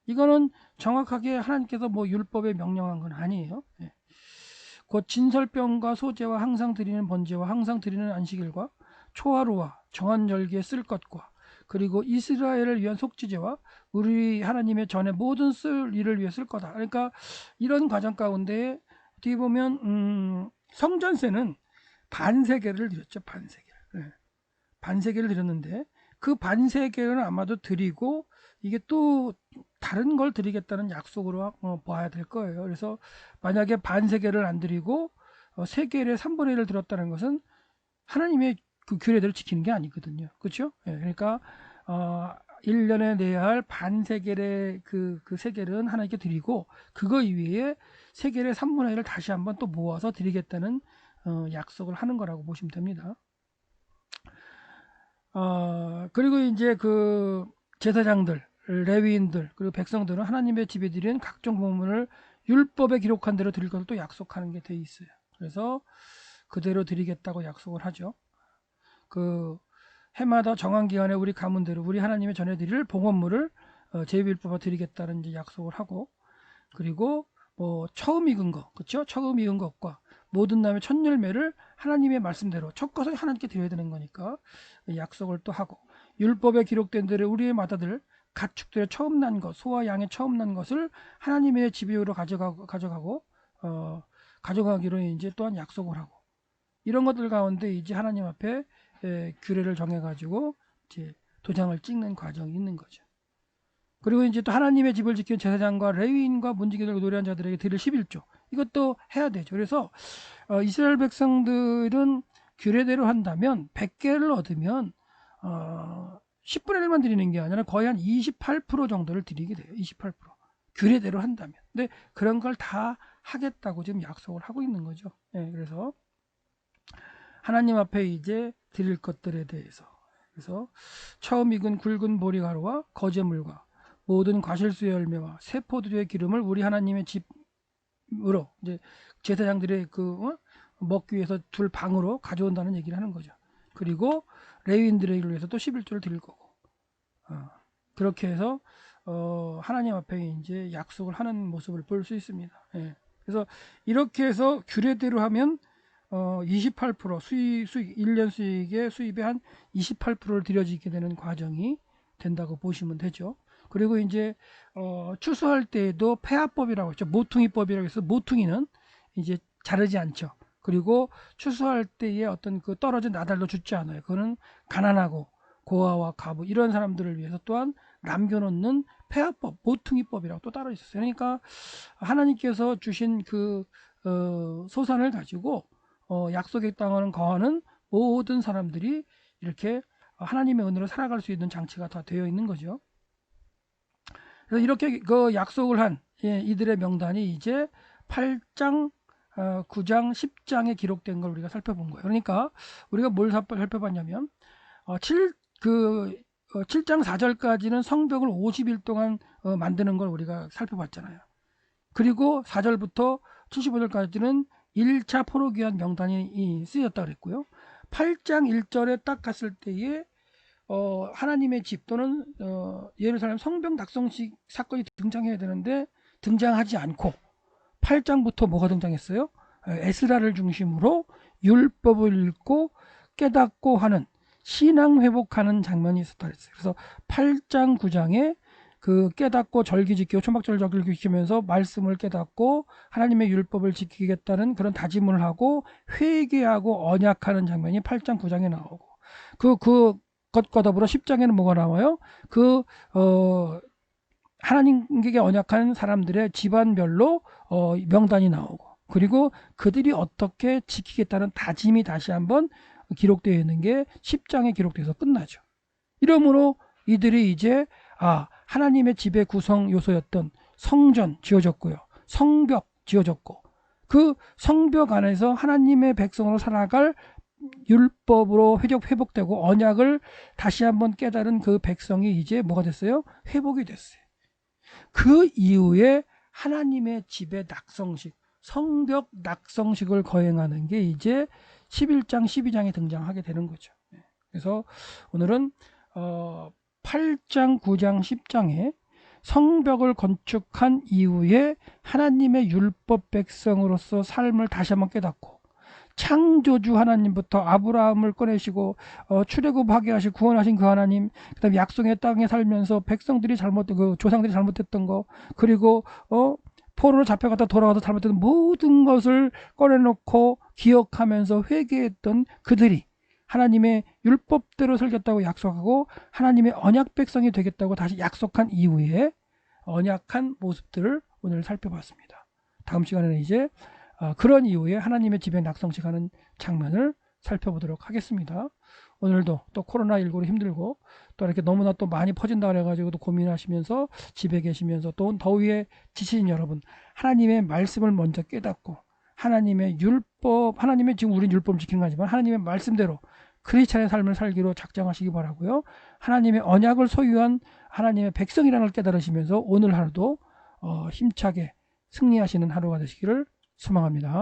이거는 정확하게 하나님께서 뭐 율법에 명령한 건 아니에요. 곧 진설병과 소제와 항상 드리는 번제와 항상 드리는 안식일과 초하루와 정한 절기에 쓸 것과 그리고 이스라엘을 위한 속죄제와 우리 하나님의 전에 모든 쓸 일을 위해 쓸 거다. 그러니까 이런 과정 가운데 어떻게 보면 성전세는 반세겔을 드렸죠. 반세겔을 드렸는데 그 반세겔은 아마도 드리고 이게 또 다른 걸 드리겠다는 약속으로 봐야 될 거예요. 그래서 만약에 반세겔을 안 드리고 세겔의 3분의 1을 들었다는 것은 하나님의 그 규례대로 지키는 게 아니거든요. 그렇죠? 예, 그러니까 1년에 내야 할 반 세겔의 그 세겔은 하나님께 드리고 그거 이외에 세겔의 3분의 1을 다시 한번 또 모아서 드리겠다는 약속을 하는 거라고 보시면 됩니다. 그리고 이제 그 제사장들, 레위인들, 그리고 백성들은 하나님의 집에 드리는 각종 봉물을 율법에 기록한 대로 드릴 것을 또 약속하는 게 돼 있어요. 그래서 그대로 드리겠다고 약속을 하죠. 그 해마다 정한 기간에 우리 가문대로 우리 하나님의 전해드릴 봉헌물을 제비율법에 드리겠다는 이제 약속을 하고, 그리고 뭐 처음 익은 것, 그렇죠? 처음 익은 것과 모든 남의 첫 열매를 하나님의 말씀대로 첫 것을 하나님께 드려야 되는 거니까 약속을 또 하고, 율법에 기록된 대로 우리의 맏아들 가축들의 처음 난 것, 소와 양의 처음 난 것을 하나님의 집으로 가져가기로 이제 또한 약속을 하고, 이런 것들 가운데 이제 하나님 앞에 규례를 정해가지고 이제 도장을 찍는 과정이 있는 거죠. 그리고 이제 또 하나님의 집을 지키는 제사장과 레위인과 문지기들과 노래한 자들에게 드릴 11조, 이것도 해야 되죠. 그래서 이스라엘 백성들은 규례대로 한다면 100개를 얻으면 10분의 1만 드리는 게 아니라 거의 한 28% 정도를 드리게 돼요. 28%. 규례대로 한다면. 근데 그런 걸 다 하겠다고 지금 약속을 하고 있는 거죠. 예, 그래서 하나님 앞에 이제 드릴 것들에 대해서, 그래서 처음 익은 굵은 보리가루와 거제물과 모든 과실수의 열매와 새 포도주의 기름을 우리 하나님의 집으로 이제 제사장들의 먹기 위해서 둘 방으로 가져온다는 얘기를 하는 거죠. 그리고 레위인들을 위해서 또 11조를 드릴 거고, 그렇게 해서 하나님 앞에 이제 약속을 하는 모습을 볼 수 있습니다. 예. 그래서 이렇게 해서 규례대로 하면 28% 수익 1년 수익의 수입의 한 28%를 들여지게 되는 과정이 된다고 보시면 되죠. 그리고 이제 추수할 때에도 폐합법이라고 했죠. 모퉁이법이라고 해서 모퉁이는 이제 자르지 않죠. 그리고 추수할 때에 어떤 그 떨어진 나달도 줍지 않아요. 그거는 가난하고 고아와 과부 이런 사람들을 위해서 또한 남겨놓는 폐합법, 모퉁이법이라고 또 따로 있었어요. 그러니까 하나님께서 주신 그 소산을 가지고 약속의 땅을 거하는 모든 사람들이 이렇게 하나님의 은혜로 살아갈 수 있는 장치가 다 되어 있는 거죠. 그래서 이렇게 그 약속을 한 이들의 명단이 이제 8장, 9장, 10장에 기록된 걸 우리가 살펴본 거예요. 그러니까 우리가 뭘 살펴봤냐면 7장 4절까지는 성벽을 50일 동안 만드는 걸 우리가 살펴봤잖아요. 그리고 4절부터 75절까지는 1차 포로기한 명단이 쓰였다 그랬고요. 8장 1절에 딱 갔을 때에 하나님의 집 또는 예루살렘 성벽 낙성식 사건이 등장해야 되는데 등장하지 않고 8장부터 뭐가 등장했어요? 에스라를 중심으로 율법을 읽고 깨닫고 하는 신앙 회복하는 장면이 있었다 그랬어요. 그래서 8장 9장에 그 깨닫고 절기 지키고 초막절 절기 지키면서 말씀을 깨닫고 하나님의 율법을 지키겠다는 그런 다짐을 하고 회개하고 언약하는 장면이 8장 9장에 나오고, 그것과 더불어 10장에는 뭐가 나와요? 하나님께 언약한 사람들의 집안별로 명단이 나오고, 그리고 그들이 어떻게 지키겠다는 다짐이 다시 한번 기록되어 있는 게 10장에 기록돼서 끝나죠. 이러므로 이들이 이제 하나님의 집의 구성 요소였던 성전 지어졌고요. 성벽 지어졌고, 그 성벽 안에서 하나님의 백성으로 살아갈 율법으로 회복되고 언약을 다시 한번 깨달은 그 백성이 이제 뭐가 됐어요? 회복이 됐어요. 그 이후에 하나님의 집의 낙성식, 성벽 낙성식을 거행하는 게 이제 11장, 12장에 등장하게 되는 거죠. 그래서 오늘은 8장, 9장, 10장에 성벽을 건축한 이후에 하나님의 율법 백성으로서 삶을 다시 한번 깨닫고, 창조주 하나님부터 아브라함을 꺼내시고 출애굽하게 하시고 구원하신 그 하나님, 그다음에 약속의 땅에 살면서 백성들이 조상들이 잘못했던 거, 그리고 포로로 잡혀갔다 돌아와서 잘못했던 모든 것을 꺼내놓고 기억하면서 회개했던 그들이 하나님의 율법대로 살겠다고 약속하고 하나님의 언약 백성이 되겠다고 다시 약속한 이후에 언약한 모습들을 오늘 살펴봤습니다. 다음 시간에는 이제 그런 이후에 하나님의 집에 낙성치 가는 장면을 살펴보도록 하겠습니다. 오늘도 또 코로나19로 힘들고 또 이렇게 너무나 또 많이 퍼진다 그래가지고 또 고민하시면서 집에 계시면서 또 더위에 지친 여러분, 하나님의 말씀을 먼저 깨닫고 하나님의 율법, 하나님의 지금 우린 율법을 지키는 거지만 하나님의 말씀대로 크리스찬의 삶을 살기로 작정하시기 바라고요. 하나님의 언약을 소유한 하나님의 백성이라는 걸 깨달으시면서 오늘 하루도 힘차게 승리하시는 하루가 되시기를 소망합니다.